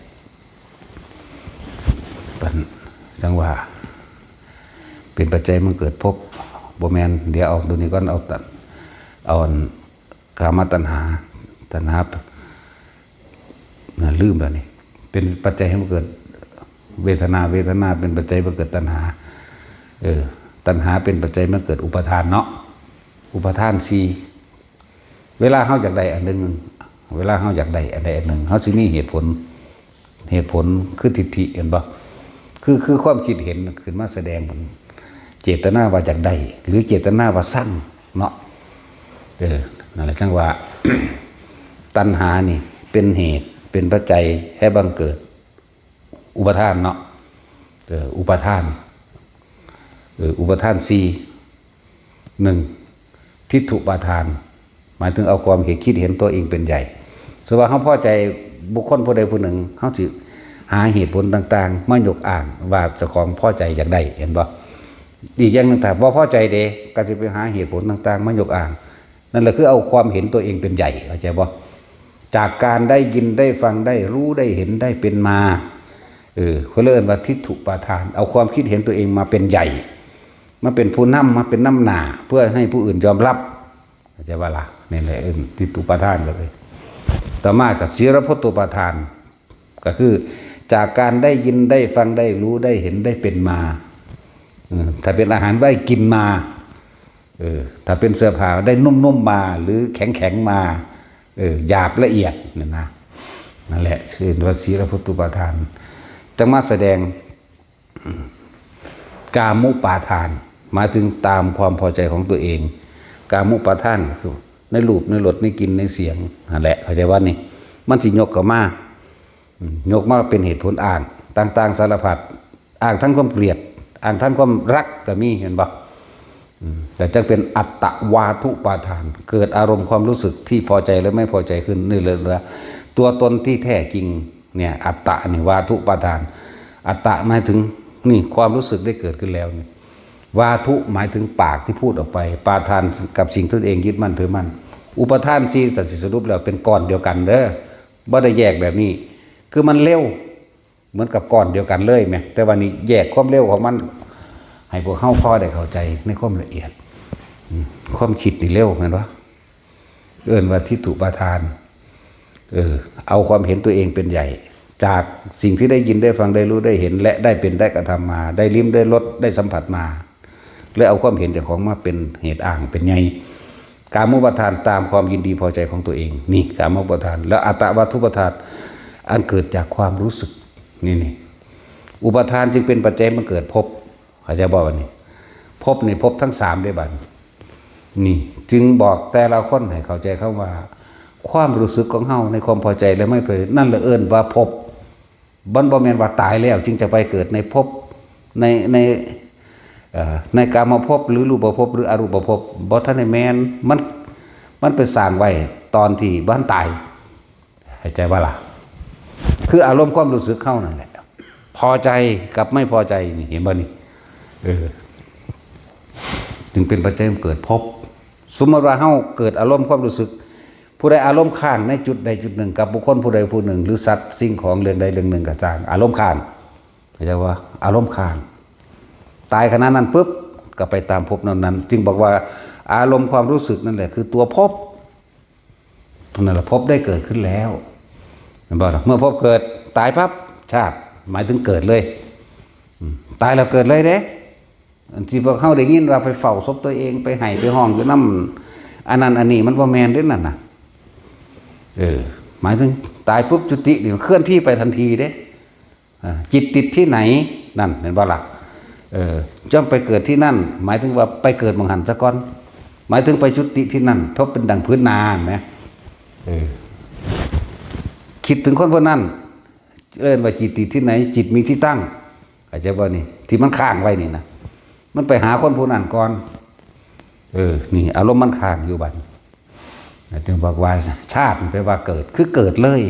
A: ปัญจังว่าเป็นปัจจัยมันเกิดภพบ่แม่นเดี๋ยวเอาตัวนี้ก่อนเอากามตัณหาลืมแล้วนี่เป็นปัจจัยให้มันเกิดเวทนาเป็นปัจจัยให้เกิดตัณหาตัณหาเป็นปัจจัยให้เกิดอุปทานเนาะอุปทาน4เวลาเฮาอยากได้อันนึงเวลาเฮาอยากได้อันใดอันหนึ่งเฮาสิมีเหตุผลคือทิฏฐิเห็นบ่คือความคิดเห็นขึ้นมาแสดงผลเจตนาว่าอยากได้หรือเจตนาว่าสร้างเนาะนั่นแหละจังว่า ตัณหานี่เป็นเหตุเป็นปัจจัยให้บังเกิดอุปทานเนาะอุปทาน1ทิฏฐุปาทานหมายถึงเอาความคิดเห็นตัวเองเป็นใหญ่สมมุติว่าเฮาพอใจบุคคลผู้ใดผู้หนึ่งเฮาสิหาเหตุผลต่างๆมายกอ้างว่าเจ้าของพอใจอยากได้เห็นบ่อีกอย่างนึงถ้าบ่พอใจเด้ก็สิไปหาเหตุผลต่างๆมายกอ้างนั่นแหละคือเอาความเห็นตัวเองเป็นใหญ่เข้าใจบ่จากการได้ยินได้ฟังได้รู้ได้เห็นได้เป็นมาเขาเรียกว่าทิฏฐุปาทานเอาความคิดเห็นตัวเองมาเป็นใหญ่มาเป็นผู้นำมาเป็นน้ำหนาเพื่อให้ผู้อื่นยอมรับเข้าใจบ่ล่ะนี่แหละทิฏฐุปาทานเลยต่อมาก็ศีลพัตตุปาทานก็คือจากการได้ยินได้ฟังได้รู้ได้เห็นได้เป็นมาถ้าเป็นอาหารได้กินมาถ้าเป็นเสื้อผ้าได้นุ่มๆมาหรือแข็งๆมาหยาบละเอียดนั่นแหละชื่อว่าศีลพัตตุปาทานจะมาแสดงกามุปาทานหมายถึงตามความพอใจของตัวเองกามุปาทานก็คือในรูปในรสในกลิ่นในเสียงนั่นแหละเข้าใจว่านี่มันสิยกเข้ามายกมาเป็นเหตุผลอ้างต่างๆสารพัดอ้างทั้งความเกลียดอ้างทั้งความรักก็มีเห็นบ่แต่จะเป็นอัตตวาทุปาทานเกิดอารมณ์ความรู้สึกที่พอใจและไม่พอใจขึ้นนี่เลยว่าตัวตนที่แท้จริงเนี่ยอัตตะนี่วาทุปาทานอัตตะหมายถึงนี่ความรู้สึกได้เกิดขึ้นแล้วนี่วาทุหมายถึงปากที่พูดออกไปปาทานกับสิ่งที่ตัวเองยึดมั่นถือมั่นอุปทาน4ตัดสินสรุปแล้วเป็นก้อนเดียวกันเด้อบ่ได้แยกแบบนี้คือมันเร็วเหมือนกับก้อนเดียวกันเลยแม่แต่ว่านี่แยกความเร็วของมัน ให้พวกเฮาพอได้เข้าใจในความละเอียดความคิดนี่เร็วแม่นบ่เอิ้นว่าทิฏฐุปาทานเอาความเห็นตัวเองเป็นใหญ่จากสิ่งที่ได้ยินได้ฟังได้รู้ได้เห็นและได้เป็นได้กระทำมาได้ลิ้มได้รสได้สัมผัสมาเลยเอาความเห็นเจ้าของมาเป็นเหตุอ้างเป็นไงกามุปทานตามความยินดีพอใจของตัวเองนี่กามุปทานแล้วอัตตวัตถุปทานอันเกิดจากความรู้สึกนี่อุปทานจึงเป็นปัจจัยมันเกิดภพเขาจะบอกว่านี่ภพนี่ภพทั้ง3ได้บัดนี่จึงบอกแต่ละคนให้เข้าใจเข้าว่าความรู้สึกของเฮาในความพอใจและไม่พอใจนั่นแหละเอิ้นว่าภพบ่แม่นว่าตายแล้วจึงจะไปเกิดในภพในกามภพหรือรูปภพหรืออรูปภพบ่ทันได้แม่นมันไปสร้างไว้ตอนที่บ้านตายเข้าใจว่าล่ะคืออารมณ์ความรู้สึกเข้านั่นแหละพอใจกับไม่พอใจนี่เห็นบ่นี่จึงเป็นปัจจัยเกิดภพสมมติว่าเฮาเกิดอารมณ์ความรู้สึกผู้ใดอารมณ์ข้างในจุดใดจุดหนึ่งกับบุคคลผู้ใดผู้หนึ่งหรือสัตว์สิ่งของเรื่องใดเรื่องหนึ่งก็ตามอารมณ์ข้างเข้าใจว่าอารมณ์ข้างตายขณะนั้นปุ๊บก็ไปตามภพนั้นจึงบอกว่าอารมณ์ความรู้สึกนั่นแหละคือตัวภพนั่นแหละภพได้เกิดขึ้นแล้วเห็นบ่เมื่อภพเกิดตายปั๊บชาติหมายถึงเกิดเลยตายแล้วเกิดเลยเด้ที่พวกเขาได้ยินว่าไปเฝ้าศพตัวเองไปไห้ไปห้องอยู่น้ำอันนั้นอันนี้มันบ่แม่นเด้นั่นน่ะหมายถึงตายปุ๊บจุตินี่เคลื่อนที่ไปทันทีเด้จิตติดที่ไหนนั่นเห็นบ่ล่ะจำไปเกิดที่นั่นหมายถึงว่าไปเกิดมหันต์ซะก่อนหมายถึงไปจุติที่นั่นเพราะเป็นดังพื้นนาเห็นไหมคิดถึงคนพวกนั้นเรียกว่าจิตติดที่ไหนจิตมีที่ตั้งอาจจะว่านี่ที่มันค้างไว้นี่นะมันไปหาคนผู้นั้นก่อนนี่อารมณ์มันค้างอยู่บัดจึงบอกว่าชาติแปลว่าเกิดคือเกิดเลย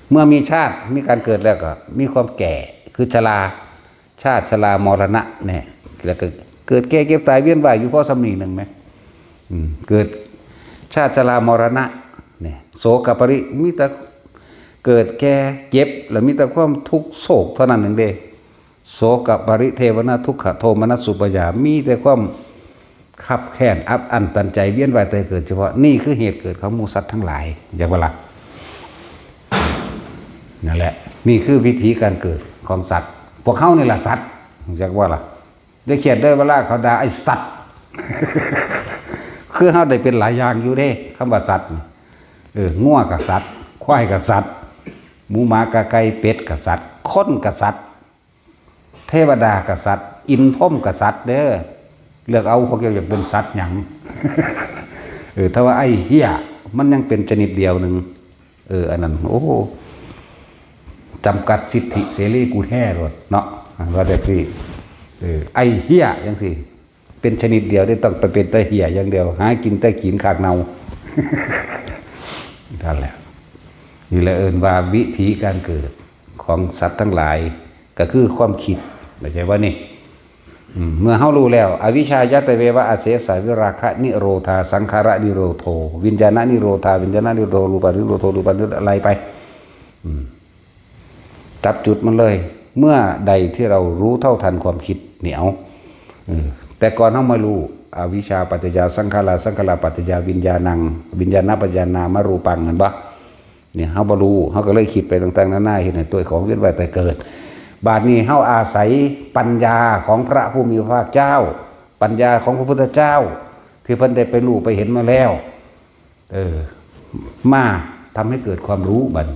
A: เมื่อมีชาติมีการเกิดแล้วก็มีความแก่คือชราชาติชรามรณะเนี่ยแล้วก็เกิดแก่เก็บตายเวียนว่ายอยู่เพราะสำนีหนึ่งไหมเกิดชาติชรามรณะเนี่ยโศกปริมีแต่เกิดแก่เจ็บแล้วมีแต่ความทุกข์โศกเท่านั้นหนึ่งเด้โศกปริเทวนาทุกขโทมนัสสุปยามีแต่ความขับแค้นอับอั้นตันใจเวียนว่ายตายเกิดเฉพาะนี่คือเหตุเกิดของหมู่สัตว์ทั้งหลายอย่างว่าล่ะนั่นแหละนี่คือวิธีการเกิดของสัตว์พวกเขานี่แหละสัตว์อย่างว่าล่ะได้เขียนได้เวลาเขาด่าไอ้สัตว์ คือเขาได้เป็นหลายอย่างอยู่เด้คำว่าสัตว์งัวกับสัตว์ควายกับสัตว์หมูหมากะไก่เป็ดกับสัตว์คนกับสัตว์เทวดากับสัตว์อินพรหมกับสัตว์เด้อเลือกเอาพวกเกี่ยวกับเป็นสัตว์หยัง ถ้าว่าไอ้เหี้ยมันยังเป็นชนิดเดียวหนึ่งอันนั้นโอ้จำกัดสิทธิเสรีกูแท้รถเนาะว่าแต่พี่ไอ้เหี้ยยังสิเป็นชนิดเดียวที่ต้องไปเป็นแต่เหี้ยอย่างเดียวหากินแต่ขีนขากเนานั่นแหละนี่แหละว่าวิธีการเกิดของสัตว์ทั้งหลายก็คือความคิดไม่ใช่ว่านี่เมื่อเฮารู้แล้วอวิชชายะตะเววะอาเสสะวิราคะนิโรธาสังขารนิโรโธวิญญาณนิโรธาวิญญาณนิโรธรูปนิโรโธรูปนิโรธอะไรไปจับจุดมันเลยเมื่อใดที่เรารู้เท่าทันความคิดเหนียวแต่ก่อนเฮามารู้อวิชชาปัจจยาสังขารสังขารปัจจยาวิญญาณังวิญญาณปัจจยานามรูปังนั่นบ่เนี่ยเฮาบ่รู้เฮาก็เลยคิดไปต่างๆนานาเห็นตัวของเวียนว่ายตายเกิดบาดนี้เฮาอาศัยปัญญาของพระผู้มีพระภาคเจ้าปัญญาของพระพุทธเจ้าที่เพิ่นได้ไปรู้ไปเห็นมาแล้วมาทำให้เกิดความรู้บัด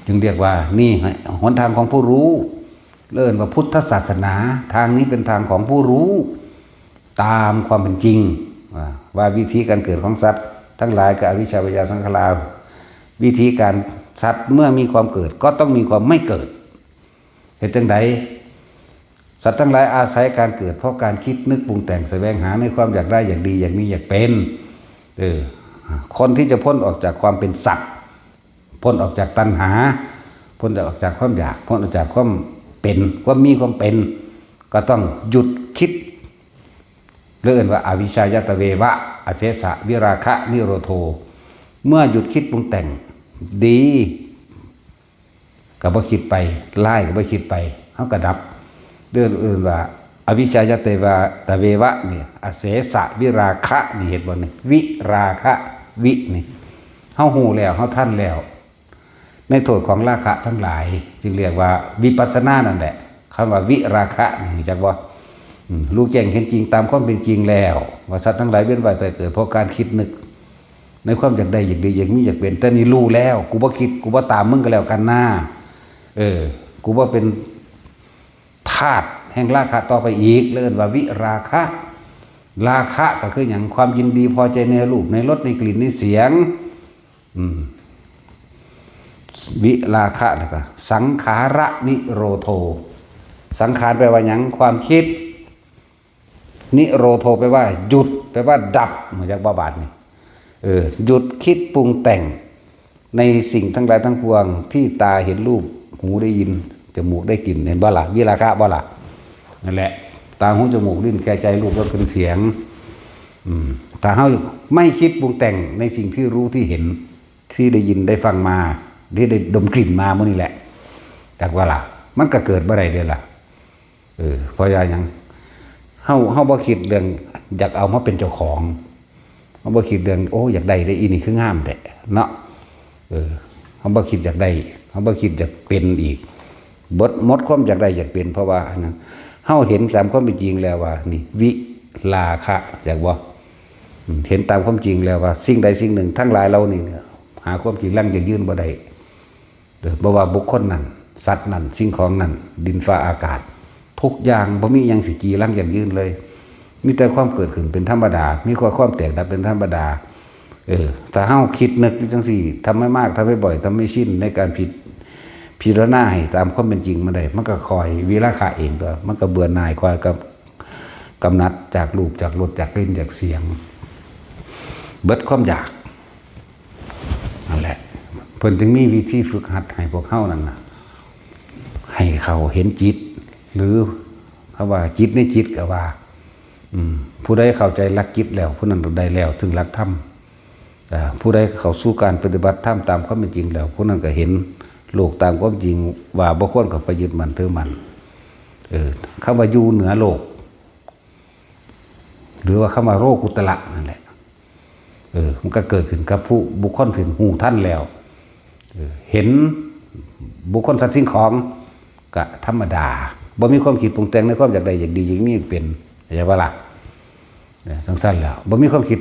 A: จึงเรียกว่านี่หนทางของผู้รู้เรียกว่าพุทธศาสนาทางนี้เป็นทางของผู้รู้ตามความเป็นจริงว่าวิธีการเกิดของสัตว์ทั้งหลายกับอวิชชาปัจจยสังขารวิธีการสัตว์เมื่อมีความเกิดก็ต้องมีความไม่เกิดเหตุจังใดสัตว์ทั้งหลายอาศัยการเกิดเพราะการคิดนึกปรุงแต่งแสวงหาในความอยากได้อยากดีอยากมีอยากเป็นคนที่จะพ้นออกจากความเป็นสัตว์พ้นออกจากตัณหาพ้นออกจากความอยากพ้นออกจากความเป็นความมีความเป็นก็ต้องหยุดคิดเรื่องว่าอวิชชายตเววะอเสสะวิราคะนิโรโธเมื่อหยุดคิดปรุงแต่งดีก็บ่คิดไปไล่ก็บ่คิดไปเฮาก็ดับ เรื่องอื่นว่าอวิชชายเตวะตะเววะนี่อเสสะวิราคะนี่เห็นบ่นี่วิราคะวินี่เฮาฮู้แล้วเฮาทันแล้วในโทษของราคะทั้งหลายจึงเรียกว่าวิปัสสนานั่นแหละคำว่าวิราคะนี่จักว่ารู้แจ้งเห็นจริงตามความเป็นจริงแล้วว่าสัตว์ทั้งหลายเวียนว่ายตายเกิดเพราะการคิดนึกในความอยากได้อยากดีอยากมีอยากเป็นแต่นี่รู้แล้วกูบ่คิดกูบ่ตามมึงก็แล้วกันหน้ากูบ่เป็นธาตุแห่งราคะต่อไปอีกเรียกว่าวิราคะราคะก็คืออย่างความยินดีพอใจในรูปในรสในกลิ่นในเสียงวิราคะแล้วก็สังขาระนิโรโธสังขารแปลว่าอย่างความคิดนิโรโธแปลว่าหยุดแปลว่าดับเหมือนจากบาบาดนี่หยุดคิดปรุงแต่งในสิ่งทั้งหลายทั้งปวงที่ตาเห็นรูปหูได้ยินจมูกได้กลิ่นเห็นบ่ล่ะวิราคะบ่ล่ะนั่นแหละตาหูจมูกลิ้นกายใจรูปรสกลิ่นเสียงถ้าเฮาไม่คิดปรุงแต่งในสิ่งที่รู้ที่เห็นที่ได้ยินได้ฟังมาที่ได้ดมกลิ่นมาเมื่อนี่แหละจากว่าล่ะมันก็เกิดบ่ได้เด้ล่ะเพราะอย่างเฮาบ่คิดเรื่องอยากเอามาเป็นเจ้าของเฮาบ่คิดเรื่องโอ้อยากได้ได้อีนี่คืองามแท้เนาะเฮาบ่คิดอยากได้เฮาบ่คิดอยากเป็นอีกหมดความอยากได้อยากเป็นเพราะว่าเฮาเห็นตามความเป็นจริงแล้วว่านี่วิราคะจักบ่เห็นตามความจริงแล้วว่าสิ่งใดสิ่งหนึ่งทั้งหลายเรานี่หาความจริงลั่งอย่างยืนบ่ได้บ่ว่าบุคคลนั้นสัตว์นั้นสิ่งของนั้นดินฟ้าอากาศทุกอย่างบ่มีหยังสิจีลั่งอย่างยืนเลยมีแต่ความเกิดขึ้นเป็นธรรมดามีความแตกดับเป็นธรรมดาถ้าเฮาคิดนึกอยู่จังซี่ทำไม่มากทำไม่บ่อยทำไม่ชินในการพิจารณาให้ตามความเป็นจริงมาได้มันก็คอยวิราคะเองตัวมันก็เบื่อหน่ายคอยกับกำนัดจากรูปจากรสจากกลิ่นจากเสียงเบิดความอยากนั่นแหละเพิ่นจึงมีวิธีฝึกหัดให้พวกเฮานั่นน่ะให้เขาเห็นจิตหรือเขาว่าจิตในจิตก็ว่าผู้ใดเข้าใจหลักจิตแล้วผู้นั้นได้แล้วถึงหลักธรรมผู้ใดเข้าสู่การปฏิบัติธรรมตามความเป็นจริงแล้วผู้นั้นก็เห็นโลกตามความจริงว่าบ่ควรกับไปยึดมั่นถือมั่นคำว่าอยู่เหนือโลกหรือว่าคำว่าโลกุตระนั่นแหละมันก็เกิดขึ้นกับผู้บุคคลถึงหูท่านแล้วเห็นบุคคลสัตว์สิ่งของก็ธรรมดาบ่มีความคิดปรุงแต่งในความอยากใดอยากดีอยากมีเป็นอย่าว่าล่ะจังซั่นแล้วบ่มีความคิด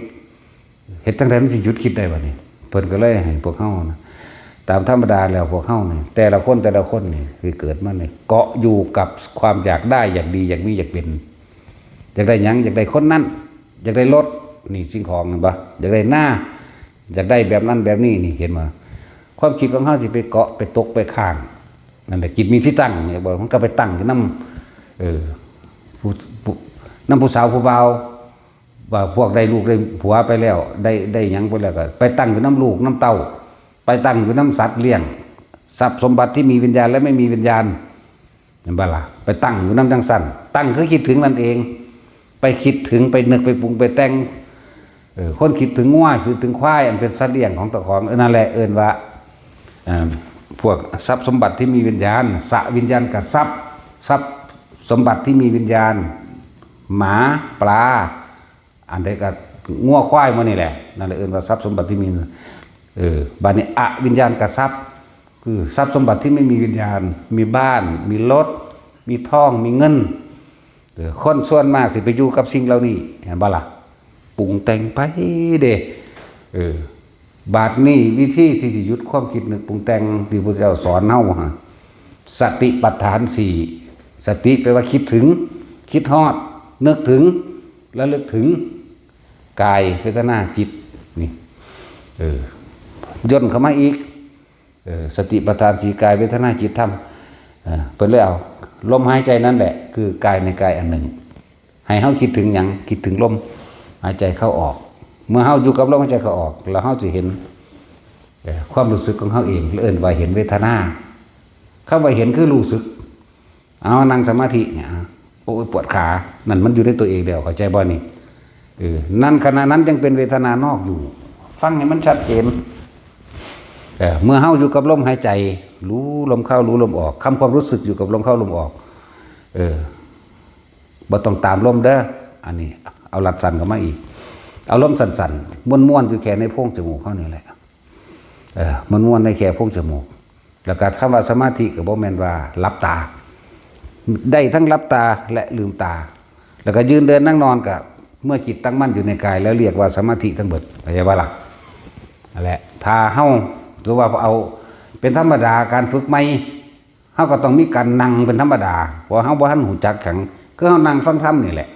A: เฮ็ดจังได๋มันสิหยุดคิดได้บัดนี้เพิ่นก็เลยให้พวกเฮานะตามธรรมดาแล้วพวกเฮานี่แต่ละคนนี่คือเกิดมาเนี่ยเกาะอยู่กับความอยากได้อยากดีอยากมีอยากเป็นอยากได้หยังอยากได้คนนั้นอยากได้รถนี่สิ่งของเห็นบ่อยากได้หน้าอยากได้แบบนั้นแบบนี้นี่เห็นบ่ความคิดของเฮาสิไปเกาะไปตกไปข้างนั่นแหละจิตมีที่ตั้งเนี่ยบ่มันก็ไปตั้งอยู่นำผู้สาวผู้บ่าวว่าพวกได้ลูกได้ผัวไปแล้วได้หยังไปแล้วก็ไปตั้งอยู่น้ำลูกน้ำเต้าไปตั้งอยู่น้ำสัตว์เลี้ยงทรัพย์สมบัติที่มีวิญญาณและไม่มีวิญญาณเห็นบ่ล่ะไปตั้งอยู่น้ำจังสั่นตั้งคือคิดถึงนั่นเองไปคิดถึงไปนึกไปปรุงไปแต่งคนคิดถึงง่วงคือถึงควายอันเป็นสัตว์เลี้ยงของตะของนั่นแหละเอิ้นว่าพวกทรัพย์สมบัติที่มีวิญญาณสะวิญญาณกับทรัพย์สมบัติที่มีวิญญาณหมาปลาอันใดก็ง่วงควายมานี่แหละนั่นแหละเอิ้นว่าทรัพย์สมบัติที่มีบัดนี้อวิญญาณกับทรัพย์คือทรัพย์สมบัติที่ไม่มีวิญญาณมีบ้านมีรถมีทองมีเงินคนส่วนมากสิไปอยู่กับสิ่งเหล่านี้เห็นบ่ล่ะปรุงแต่งไปเด้บาดนี้วิธีที่สิหยุดความคิดนึกปรุงแต่งที่พระเจ้าสอนเฮาสติปัฏฐาน4สติแปลว่าคิดถึงคิดฮอดนึกถึงระลึกถึงกายเวทนาจิตนี่ย่นเข้ามาอีกสติปัฏฐาน4กายเวทนาจิตธรรมเพิ่นเลยเอาลมหายใจนั่นแหละคือกายในกายอันหนึ่งให้เฮาคิดถึงหยังคิดถึงลมหายใจเข้าออกเมื่อเฮาอยู่กับลมหายใจเข้าออกแล้วเฮาจะเห็นความรู้สึกของเฮาเองเอิ้นว่าเห็นเวทนาคำว่าเห็นคือรู้สึกเอานั่งสมาธิเนี่ยโอ้ยปวดขานั่นมันอยู่ในตัวเองเดียวเข้าใจบ่นี่นั่นขณะนั้นยังเป็นเวทนานอกอยู่ฟังให้มันชัดเจนเมื่อเฮาอยู่กับลมหายใจรู้ลมเข้ารู้ลมออกความรู้สึกอยู่กับลมเข้าลมออก บ่ต้องตามลมเด้ออันนี้เอาหลัดสั่นเข้ามาอีกเอาลมสั่นๆม้วนๆอยู่แค่ในโพรงจมูกเขานี่แหละม้วนๆในแค่โพรงจมูกแล้วก็คำว่าสมาธิก็บ่แม่นว่าหลับตาได้ทั้งหลับตาและลืมตาแล้วก็ยืนเดินนั่งนอนกับเมื่อจิตตั้งมั่นอยู่ในกายแล้วเรียกว่าสมาธิทั้งหมดเข้าใจบ่ล่ะนั่นแหละถ้าเฮาหรือว่าเอาเป็นธรรมดาการฝึกใหม่เฮาก็ต้องมีการนั่งเป็นธรรมดาเพราะเฮาบ่ทันหูจักขังคือเฮานั่งฟังธรรมนี่แหละ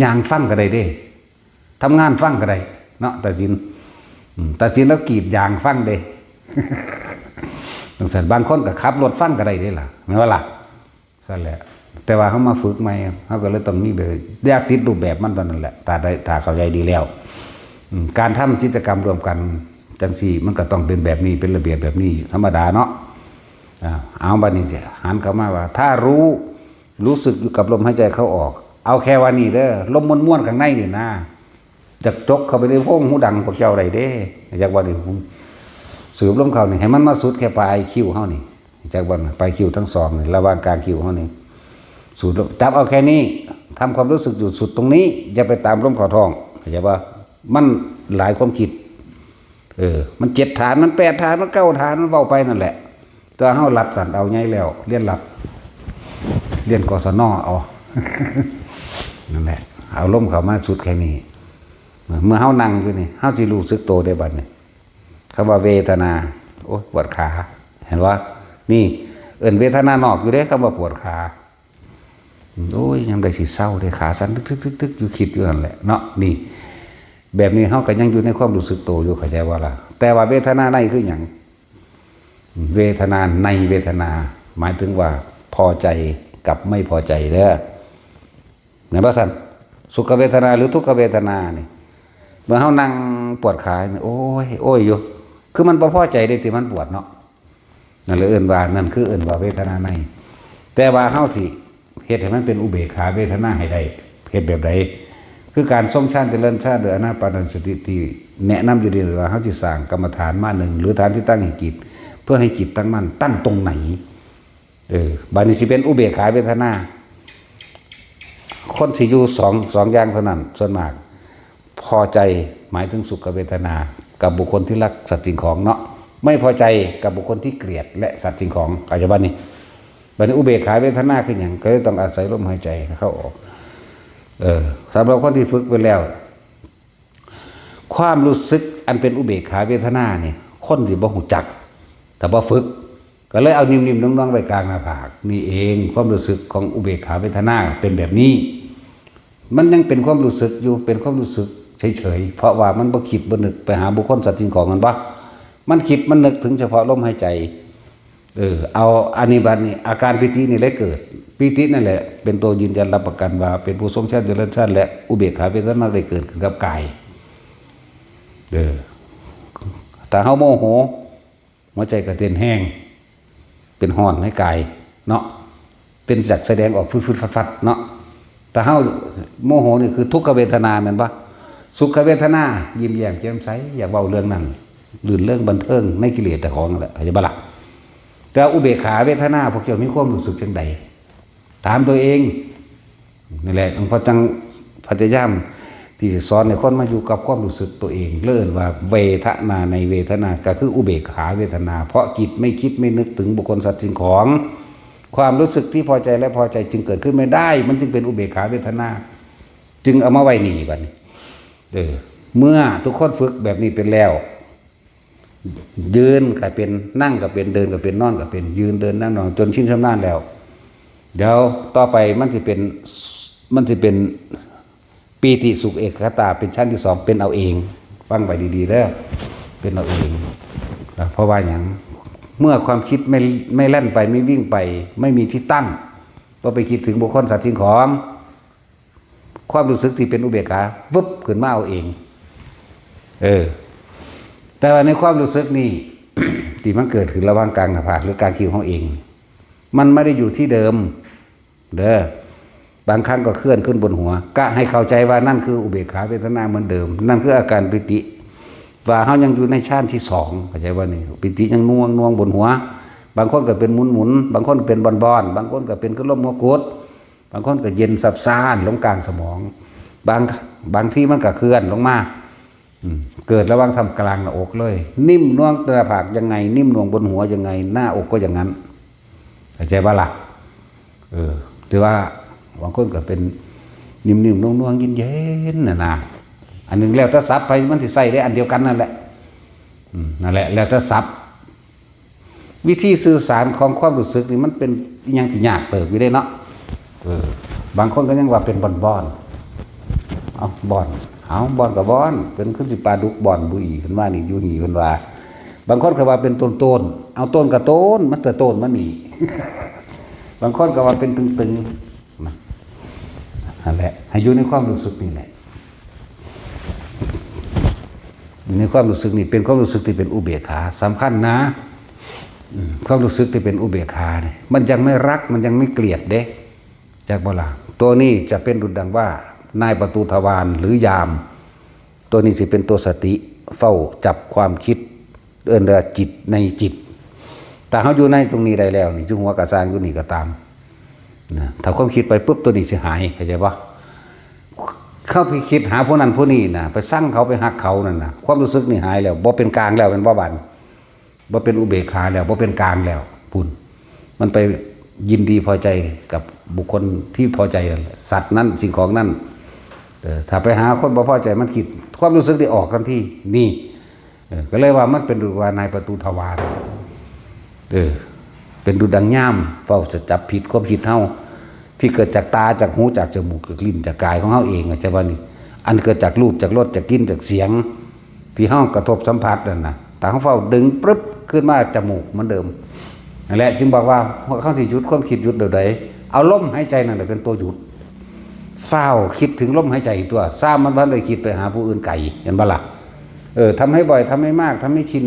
A: ย่างฟังก็ได้เด้ทำงานฟังก็ได้เนาะตัดสินแล้วกรีดยางฟังเด้ตั้งแต่บางคนก็ขับรถฟังก็ได้เด้ล่ะแม่นว่าล่ะซั่นแหละแต่ว่าเขามาฝึกใหม่เขาก็เลยต้องมีแบบอยากติดรูปแบบมันตอนนั้นแหละถ้าเข้าใจดีแล้วการทำกิจกรรมรวมกันจังสี่มันก็ต้องเป็นแบบนี้เป็นระเบียบแบบนี้ธรรมดาเนาะเอาบัดนี้สิหันเข้ามาว่าถ้ารู้สึกอยู่กับลมหายใจเข้าออกเอาแค่ว่านี่เด้อลมม้วนๆข้างในนี่นะจักจกเข้าไปในโพรงหูดังพวกเจ้าใดเด้จากว่านี่สูบลมเข้านี่ให้มันมาสุดแค่ปลายคิ้วเฮานี่จากว่าปลายคิ้วทั้งสองนี่ระหว่างกลางคิ้วเฮานี่สูดจับเอาแค่นี้ทำความรู้สึกอยู่สุดตรงนี้อย่าไปตามลมเข้าท้องเข้าใจป่ะมันหลายความคิดมัน7 ฐานมัน8 ฐานมัน9 ฐานมันเว้าไปนั่นแหละแต่เฮาหลัดสั่นเอาใหญ่แล้วเรียนหลัดเรียนกศนเอา นั่นแหละเอาลมเข้ามาสุดแค่นี้เมื่อเฮานั่งอยู่นี่เฮาสิรู้สึกโตได้บัดนี้คำว่าเวทนาโอ้ปวดขาเห็นว่านี่เอิ้นเวทนานอกอยู่เด้คำว่าปวดขาโอ้ยยังได้สิเศร้าได้ขาสั่นตึกๆอยู่คิดอยู่นั่นแหละเนาะนี่แบบนี้เฮาก็ยังอยู่ในความรู้สึกโตอยู่เข้าใจว่าล่ะแต่ว่าเวทนาในคือหยังเวทนาในเวทนาหมายถึงว่าพอใจกับไม่พอใจเด้อในบ่ซั่นสุขเวทนาหรือทุกขเวทนานี่เมื่อเฮานั่งปวดขานี่โอ้ยอยู่คือมันบ่พอใจได้ที่มันปวดเนาะนั่นเลยเอิ้นว่านั่นคือเอิ้นว่าเวทนาในแต่ว่าเฮาสิเฮ็ดให้มันเป็นอุเบกขาเวทนาให้ได้เฮ็ดแบบใดคือการทรงฌานเจริญฌานโดยอานาปานสติที่แนะนำอยู่ดีว่าเฮาสิสร้างกรรมฐานมาหนึ่งหรือฐานที่ตั้งให้จิตเพื่อให้จิตตั้งมั่นตั้งตรงไหนบัดนี้สิเป็นอุเบกขาเวทนาคนสิอยู่สองอย่างเท่านั้นส่วนมากพอใจหมายถึงสุขเวทนากับบุคคลที่รักสัตว์สิ่งของเนาะไม่พอใจกับบุคคลที่เกลียดและสัตว์สิ่งของเข้าใจบ่นี่บัดนี้อุเบกขาเวทนาคือหยังก็เลยต้องอาศัยลมหายใจเข้าออกสำหรับคนที่ฝึกไปแล้วความรู้สึกอันเป็นอุเบกขาเวทนาเนี่ยคนที่บ่รู้จักแต่บ่ฝึกก็เลยเอานิ่มๆน้องๆไว้กลางหน้าผากนี่เองความรู้สึกของอุเบกขาเวทนาเป็นแบบนี้มันยังเป็นความรู้สึกอยู่เป็นความรู้สึกเฉยๆเพราะว่ามันบ่คิดบ่นึกไปหาบุคคลสัตว์สิ่งของกันบ่มันคิดมันนึกถึงเฉพาะลมหายใจเอาอันนี้บัดนี้อาการปิตินี่เลยเกิดปิตินั่นแหละเป็นตัวยืนยันรับประกันว่าเป็นผู้ทรงฌานเจริญฌานและอุเบกขาเวทนาได้เกิดขึ้นกับกายถ้าเฮาโมโหหัวใจก็เต้นแห้งเป็นห้อนให้กายเนาะเป็นจักแสดงออกฟึดๆฟัดๆเนาะแต่เฮาโมโหนี่คือทุกขเวทนาแม่นบ่สุขเวทนายิ้มแย้มแจ่มใสอยากเว้าเรื่องนั้นลื่นเรื่องบันเทิงในกิเลสแต่ของนั่นแหละเข้าใจบ่ล่ะแต่อุเบกขาเวทนาพวกเจ้ามีความรู้สึกจังใดถามตัวเองนี่แหละหลวงพ่อจังพยายามที่จะสอนให้คนมาอยู่กับความรู้สึกตัวเองเลิ่นว่าเวทนาในเวทนาก็คืออุเบกขาเวทนาเพราะจิตไม่คิดไม่นึกถึงบุคคลสัตว์สิ่งของความรู้สึกที่พอใจและพอใจจึงเกิดขึ้นไม่ได้มันจึงเป็นอุเบกขาเวทนาจึงเอามาไว้นี่บัดนี้เมื่อทุกคนฝึกแบบนี้เป็นแล้วยืนก็เป็นนั่งก็เป็นเดินก็เป็นนอนก็เป็นยืนเดินนั่งนอนจนชินชำนาญแล้วเดี๋ยวต่อไปมันสิเป็นปีติสุขเอกคตาเป็นชั้นที่2เป็นเอาเองฟังไปดีๆแล้วเป็นเอาเองเพราะว่าอย่างเมื่อความคิดไม่แล่นไปไม่วิ่งไปไม่มีที่ตั้งก็ไปคิดถึงบุคคลสัตว์สิ่งของความรู้สึกที่เป็นอุเบกขาวึบขึ้นมาเอาเองแต่ว่าในความรู้สึกนี่ ที่มันเกิดขึ้นระหว่างกลางหน้าผากหรือกลางคิ้วของเองมันไม่ได้อยู่ที่เดิมบางครั้งก็เคลื่อนขึ้นบนหัวก็ให้เข้าใจว่านั่นคืออุเบกขาเวทนาเหมือนเดิมนั่นคืออาการปิติว่าเฮายังอยู่ในฌานที่2เข้าใจว่านี่ปิติยังน่วงบนหัว บางคนก็เป็นหมุนบางคนเป็นบอนบางคนก็เป็นกระลมหัวกดบางคนก็เย็นซับซ่านลงกลางสมองบางที่มันก็เคลื่อนลงมาเกิดระหว่างทำกลางหน้าอกเลย นิ่มน่วงตาผากยังไงนิ่มน่วงบนหัวยังไงหน้าอกก็อย่างนั้นเข้าใจป่ะล่ะถือว่าบางคนก็เป็นนิ่มๆน่วงๆเย็นๆนะอันนึงแล้วถ้าซับไปมันสิใส่ได้อันเดียวกันนั่นแหละนั่นแหละแล้วถ้าซับวิธีสื่อสารของความรู้สึกนี่มันเป็นอย่างที่ยากเติบอยู่ได้เนาะบางคนก็ยังว่าเป็นบอนเอาบอนกับบอนเป็นขึ้นสิปลาดุกบอนบุยขึ้นมานี่อยู่นี่ขึ้นว่าบางคนก็ว่าเป็นต้นเอาต้นกับต้นมันแต่ต้นมันนี่ บางคนก็ว่าเป็นตึงนั่นแหละให้อยู่ในความรู้สึกนี่แหละในความรู้สึกนี่เป็นความรู้สึกที่เป็นอุเบกขาสำคัญนะความรู้สึกที่เป็นอุเบกขาเนี่ยมันยังไม่รักมันยังไม่เกลียดเด้จากโบราณตัวนี้จะเป็นดุจดังว่านายประตูทวารหรือยามตัวนี้สิเป็นตัวสติเฝ้าจับความคิดเดินจิตในจิตแต่เขาอยู่ในตรงนี้ได้แล้วนี่จุหัวกระซางอยู่นี่ก็ตามนะถ้าความคิดไปปุ๊บตัวนี้สิหายเข้าใจปะเข้าไปคิดหาผู้นั้นผู้นี้นะไปสร้างเขาไปหักเขานั่นนะความรู้สึกนี่หายแล้วบ่เป็นกลางแล้วเป็นบ่บันบ่เป็นอุเบกขาแล้วบ่เป็นกลางแล้วปุ่นมันไปยินดีพอใจกับบุคคลที่พอใจสัตว์นั้นสิ่งของนั้นถ้าไปหาคนบ่พอใจมันคิดความรู้สึกได้ออกทันทีนี่ก็เลยว่ามันเป็นดุจว่านายประตูทวารเป็นดุจดังย่ามเฝ้าจะจับผิดความคิดเฮาที่เกิดจากตาจากหูจากจมูกจากลิ้นจากกายของเฮาเองใช่ป่ะนี่อันเกิดจากรูปจากรสจากกลิ่นจากเสียงที่เฮากระทบสัมผัสนั่นน่ะแต่เฮาเฝ้าดึงปึ๊บขึ้นมาจมูกเหมือนเดิมนั่นแหละจึงบอกว่าเขาสิหยุดความคิดหยุดเดี๋ยวใดเอาลมหายใจนั่นแหละเป็นตัวหยุดเฝ้าคิดถึงลมหายใจตัวซ้ำมันบ่ได้คิดไปหาผู้อื่นไกลเห็นบ่ล่ะทำให้บ่อยทำให้มากทำให้ชิน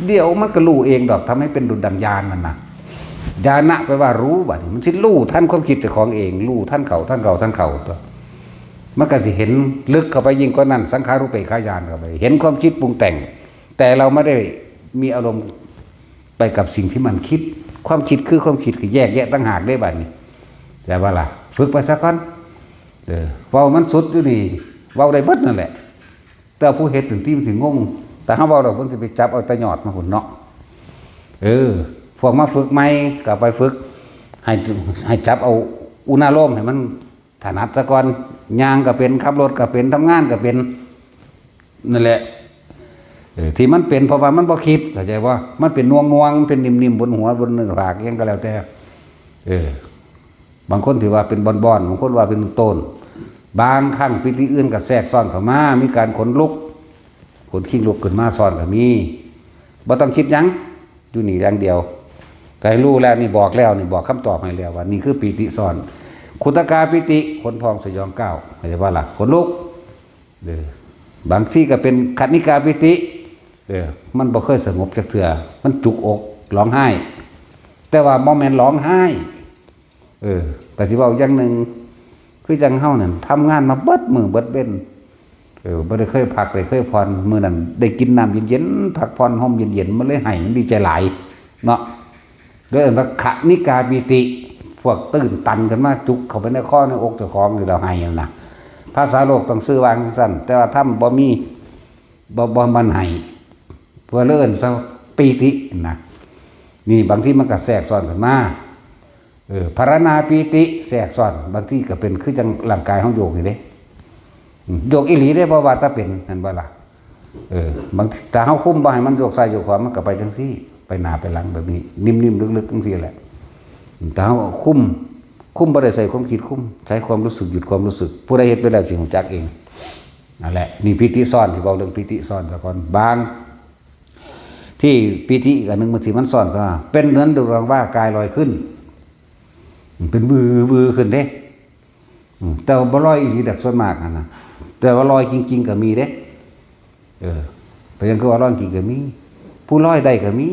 A: เดี๋ยวมันก็รู้เองดอกทำให้เป็นดุจดังญาณนั่นน่ะญาณะแปลว่ารู้บัดนี้มันสิรู้ท่านความคิดเจ้าของเองรู้ท่านเขาตัวมันก็สิเห็นลึกเข้าไปยิ่งกว่านั้นสังขารุปเปกขญาณเข้าไปเห็นความคิดปรุงแต่งแต่เราไม่ได้มีอารมณ์ไปกับสิ่งที่มันคิดความคิดคือความคิดคือแยกแยะต่างหากได้บัดนี้แต่ว่าล่ะฝึกไปซะก่อนเว้ามันสุดอยู่นี่เว้าได้เบิดนั่นแหละแต่ผู้เฮ็ดถึงที่มันถึงงงแต่เฮาเว้าดอกเพิ่นสิไปจับเอาตะหยอดมาหุ่นเนาะพวกมาฝึกใหม่ก็ไปฝึกให้จับเอาอุณาโลมให้มันถนัดซะก่อนย่างก็เป็นขับรถก็เป็นทำงานก็เป็นนั่นแหละที่มันเป็นเพราะว่ามันบ่คิดเข้าใจว่ามันเป็นน่วงเป็นนิ่มๆบนหัวบนเนื้อผากยังก็แล้วแต่บางคนถือว่าเป็นบอนบางคนว่าเป็นต้นบางครั้งปิติอื่นก็แทรกซ้อนเข้ามามีการขนลุกขนขี้ลุกขึ้นมาซ้อนก็มีบ่ต้องคิดหยังอยู่นี่อย่างเดียวก็ให้รู้แล้วนี่บอกแล้วนี่บอกคำตอบให้แล้วว่านี่คือปิติซ้อนขุตกาปิติขนพองสยองก้าวเข้าใจว่าล่ะขนลุกบางที่ก็เป็นขันนิกาปิติมันบ่เคยสงบจักเทื่อมันจุกอกร้องไห้แต่ว่าบ่แม่นร้องไห้แต่สิเว้าอย่างนึงคือจังเฮานั่นทำงานมาเบิดมื้อเบิดเว้นบ่ได้เคยพักได้เคยผ่อนมื้อนั้นได้กินน้ำเย็นๆพักผ่อนห่มเย็นๆมันเลยให้มันดีใจหลายเนาะด้วยว่าขันนิกาปิติพวกตื่นตันกันมาจุกเข้าไปในข้อในอกเจ้าของนี่เราให้นั่นน่ะภาษาโลกต้องซื้อวางซั่นแต่ว่าถ้าบ่มีบ่มันให้เพื่อเลื่อนซะปีตินะนี่บางที่มันก็แทรกซ้อนกันมาภารณาปีติแทรกซ้อนบางที่ก็เป็นคือจังร่างกายเฮาโยกนี่เด้โยกอีหลีได้บ่ว่าถ้าเป็นนั่นบ่ล่ะบางถ้าเฮาคุมบ่ให้มันโยกซ้ายโยกขวามันก็ไปจังซี่ไปหน้าไปหลังแบบนี้นิ่มๆลึกๆจังซี่แหละแต่เฮาคุมบ่ได้ใส่ความคิดคุมใช้ความรู้สึกหยุดความรู้สึกผู้ใดเฮ็ดไปแล้วสิรู้จักเองนั่นแหละนี่ปิติซ้อนที่เว้าเรื่องปิติซ้อนซะก่อนบางที่ปิติอีกอันนึงมันสิมันซ้อนก็เป็นเหมือนดูรังว่ากายลอยขึ้นเป็นบือขึ้นเด้แต่บ่ลอยอีหลีดักส่วนมากนะแต่ว่าลอยจริงๆก็มีเด้ไปยังคือว่าลอยจริงก็มีผู้ลอยได้ก็มี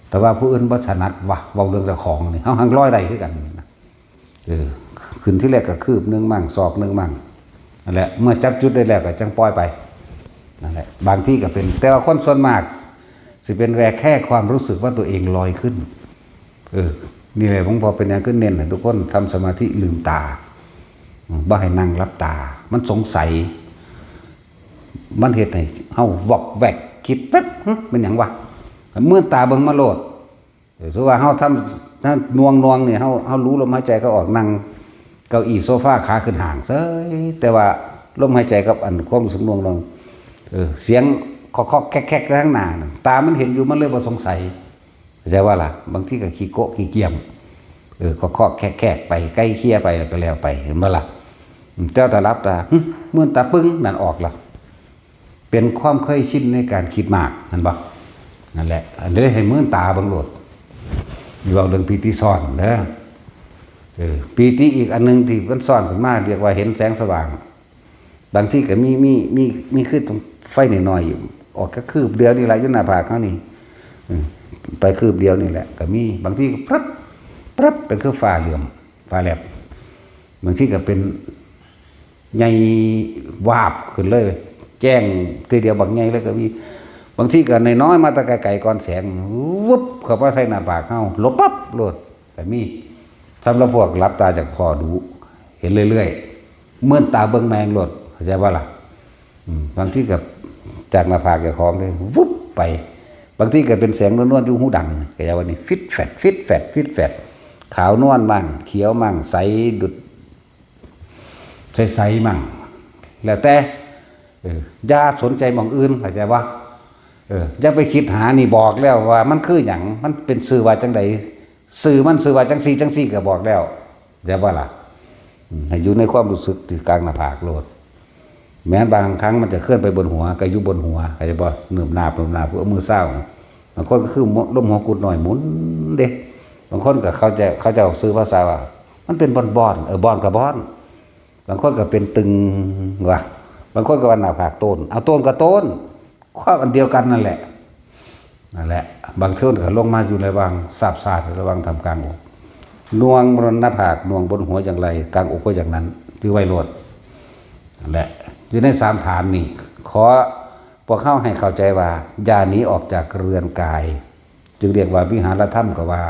A: แต่ว่าผู้อื่นบ่ถนัดว่าเว้าเรื่องเจ้าของนี่เฮาหังลอยได้คือกันขึ้นที่แรกก็คืบนึงมั่งศอกนึงมั่งนั่นแหละเมื่อจับจุดได้แล้วก็จังปล่อยไปนั่นแหละบางที่ก็เป็นแต่ว่าคนส่วนมาก สิเป็นแค่ความรู้สึกว่าตัวเองลอยขึ้นนี่แหละผมพอเป็นอย่างขึ้นเน้นให้ทุกคนทำสมาธิลืมตาบ่ให้นั่งรับตามันสงสัยมันเหตุให้เฮาวอกแวกคิดปึ๊บเป็นอย่างวะเมื่อตาเบิ่งมาโลดสมมุติว่าเฮาทำถ้านวงเนี่ยเฮารู้ลมหายใจก็ออกนั่งเก้าอี้โซฟาขาขึ้นห่างเซ้ยแต่ว่าลมหายใจกับอันความรู้สึกนวงเสียงเคาะแคกๆข้างหน้าตามันเห็นอยู่มันเลยบ่สงสัยเข้าใจว่าล่ะบางทีก็ขี้โกะขี้เกียมเคาะแคกไปใกล้เคียไปแล้วก็แล้วไปเห็นบ่ล่ะเจ้าตารับตาเมื่อตาปึ้งนั่นออกล่ะเป็นความเคยชินในการคิดมากนั่นบ่นั่นแหละอันนี้ให้มื่นตาบังโหลดอยู่เอาเรื่องปีติซ่อนเด้อปีติอีกอันนึงที่มันซ่อนขึ้นมาเรียกว่าเห็นแสงสว่างบางที่ก็มีขึ้นตรงไฟหน่อยๆอยู่ออกก็คืบเดียวนี่แหละอยู่หน้าผากเขานี่ไปคืบเดียวนี่แหละก็มีบางที่ก็ปั๊บเป็นคือฟ้าเหลื่อมฟ้าแลบบางที่ก็เป็นใหญ่วาบขึ้นเลยแจ้งทีเดียวบางใหญ่เลยก็มีบางที่ก็น้อยมาตะไกลๆก่อนแสงวุบเข้ามาใส่หน้าผากเฮาลบปั๊บโลดก็มีสำหรับพวกรับตาจากพอดูเห็นเรื่อยๆเมื่อตาเบิ่งแมงโลดเข้าใจว่าล่ะบางที่กับจากหน้าผากจากของเลยวุบไปบางที่ก็เป็นแสงนวลๆอยู่หูดังก็อย่างว่านี่ฟิตแฟดขาวนวลมั่งเขียวมั่งใสดุดใสมั่งแล้วแต่อย่าสนใจมองอื่นเข้าใจว่าอย่าไปคิดหานี่บอกแล้วว่ามันคือหยังมันเป็นสื่อว่าจังใดสื่อมันสื่อว่าจังซี่ก็บอกแล้วเข้าใจว่าล่ะให้อยู่ในความรู้สึกที่กลางหน้าผากโลดแม้บางครั้งมันจะเคลื่อนไปบนหัวก็อยู่บนหัวเข้าใจบ่เนื่อมนาบเอามือเศร้าบางคนก็คือลมหัวกุดหน่อยหมุนเด้บางคนก็เขาจะซื้อภาษาว่ามันเป็นบอนบอนกับบอนบางคนก็เป็นตึงว่ะบางคนก็ว่าหน้าผากโตนเอาโตนกับโตนความอันเดียวกันนั่นแหละบางเทื่อก็ลงมาอยู่ในวางสาบซาดระวังทำกลางอกนวงบนหน้าผากนวงบนหัวอย่างไรกลางอกก็อย่างนั้นที่ไว้โลดนั่นแหละอยู่ใน3ฐานนี่ขอพวกเข้าให้เข้าใจว่าอย่าหนีออกจากเรือนกายจึงเรียกว่าวิหารธรรมก็ว่า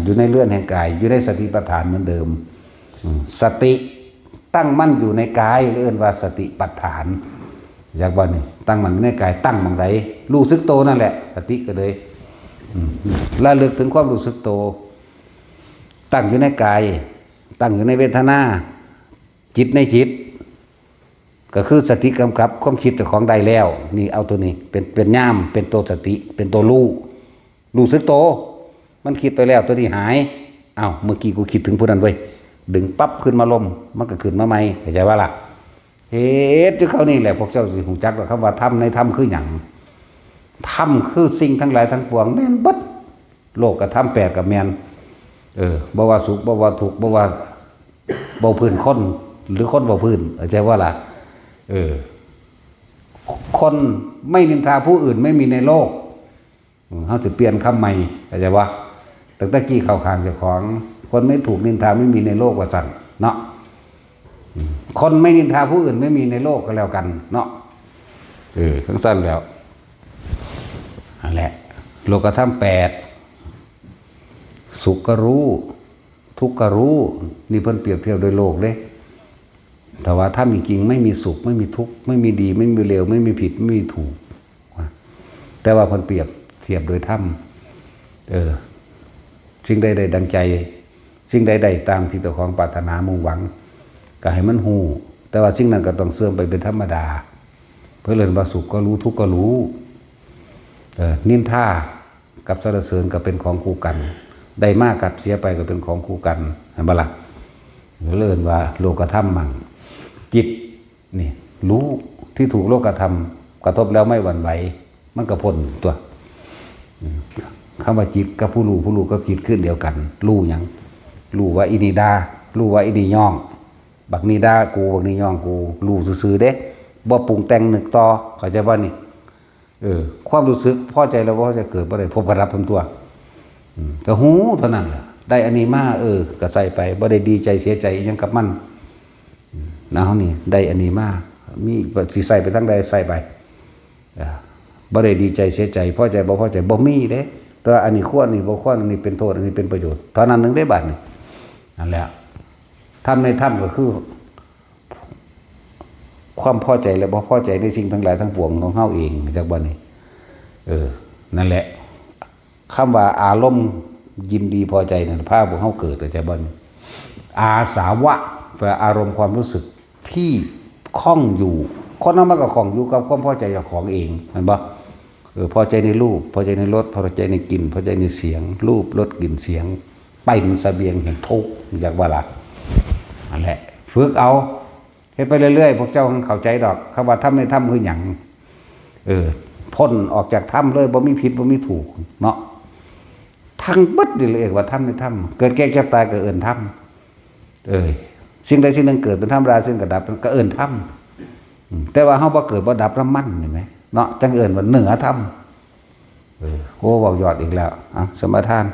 A: อยู่ในเรือนแห่งกายอยู่ในสติปัฏฐานเหมือนเดิมสติตั้งมั่นอยู่ในกายเรียกว่าสติปัฏฐานจากว่านี่ตั้งมันในกายตั้งบางใดรู้สึกโตนั่นแหละสติก็เลยระลึกถึงความรู้สึกโตตั้งอยู่ในกายตั้งอยู่ในเวทนาจิตในจิตก็คือสติกำกับความคิดของใดแล้วนี่เอาตัวนี้เป็นย่ามเป็นตัวสติเป็นตัวรู้สึกโตมันคิดไปแล้วตัวนี้หายเมื่อกี้กูคิดถึงผู้นั้นเว้ยดึงปั๊บขึ้นมาลมมันก็ขึ้นมาใหม่เข้าใจว่าล่ะเหตุที่เขานี่แหละพวกเจ้าสิหูจักว่าคำว่าธรรมในธรรมคือหยังธรรมคือสิ่งทั้งหลายทั้งปวงแม่นเบิดโลกกับธรรม8กับแม่นบ่ว่าสุขบ่ว่าทุกข์บ่ว่าบ่พื้นคนหรือคนบ่พื้นเข้าใจว่าล่ะคนไม่นินทาผู้อื่นไม่มีในโลกเฮาสิเปลี่ยนคำใหม่เข้าใจว่าตั้งแต่กี้เข้าข้างเจ้าของคนไม่ถูกนินทาไม่มีในโลกว่าสั่นเนาะคนไม่นินทาผู้อื่นไม่มีในโลกก็แล้วกันเนาะทั้งสั้นแล้วนั่นแหละโลกธรรม8สุขก็รู้ทุกข์ก็รู้นี่เพิ่นเปรียบเทียบโดยโลกเด้แต่ว่าถ้ามีจริงไม่มีสุขไม่มีทุกข์ไม่มีดีไม่มีเลวไม่มีผิดไม่มีถูกแต่ว่าเพิ่นเปรียบเทียบโดยธรรมสิ่งใดๆดังใจสิ่งใดๆตามที่ตัวของปรารถนามุ่งหวังก็ให้มันหูแต่ว่าสิ่งนั้นก็ต้องเสื่อมไปเป็นธรรมดาเพื่อเรียนว่าสุขก็รู้ทุกข์ก็รู้นินทากับสรรเสริญก็เป็นของคู่กันได้มากกับเสียไปก็เป็นของคู่กันเห็นบ่ล่ะเรียนว่าโลกธรรมมั่งจิตนี่รู้ที่ถูกโลกธรรมกระทบแล้วไม่หวั่นไหวมันก็พ้นตัวคำว่าจิตกับผู้รู้กับจิตขึ้นเดียวกันรู้หยังรู้ว่าอินิดารู้ว่าอินิย่องบักนีดากูบักนีย่องกูรู้ซื่อๆเด้บ่ปรุงแต่งนึกต่อเข้าใจบ่นี่ความรู้สึกพอใจแล้วว่าจะเกิดบ่ได้พบกับรับทั้งตัวก็หูเท่านั้นล่ะได้อันนี้มาก็ใส่ไปบ่ได้ดีใจเสียใจอีหยังกับมันนี่ได้อันนี้มามีสิใส่ไปทั้งใดใส่ไป บ่ได้ดีใจเสียใจพอใจบ่พอใจบ่มีเด้แต่ว่าอันนี้ควรนี่บ่ควรอันนี้เป็นโทษอันนี้เป็นประโยชน์เท่านั้นนึงได้บัดนี่นั่นแหละทำในธรรมก็คือความพอใจและบ่พอใจในสิ่งทั้งหลายทั้งปวงของเฮาเองจากบัดนี้นั่นแหละคำว่าอารมณ์ยินดีพอใจนั่นพาพวกเฮาเกิดจากบัดนี้อาสาวะแปลอารมณ์ความรู้สึกที่คล้องอยู่คนนั้นมันก็คล้องอยู่กับความพอใจของของเองเห็นบ่พอใจในรูปพอใจในรสพอใจในกลิ่นพอใจในเสียงรูปรสกลิ่นเสียงเป็นเสบียงแห่งทุกข์จากว่าล่ะนั่นแหละฝึกเอาเฮ็ดไปเรื่อยๆพวกเจ้าเข้าใจดอกคำว่าทำในถ้ำคือหยังพ้นออกจากถ้ำเลยบ่มีผิดบ่มีถูกเนาะทั้งบึดนี่เลยว่าถ้ำในถ้ำเกิดแก่เจ็บตายก็เอิ้นถ้ำสิ่งใดสิ่งหนึ่งเกิดเป็นธรรมดาสิ่งก็ดับก็เอิ้นถ้ำแต่ว่าเฮาบ่เกิดบ่ดับน้ำมันเห็นไหมเนาะจังเอิ้นว่าเหนือถ้ำโอ้เว้ายอดอีกแล้วสมทาน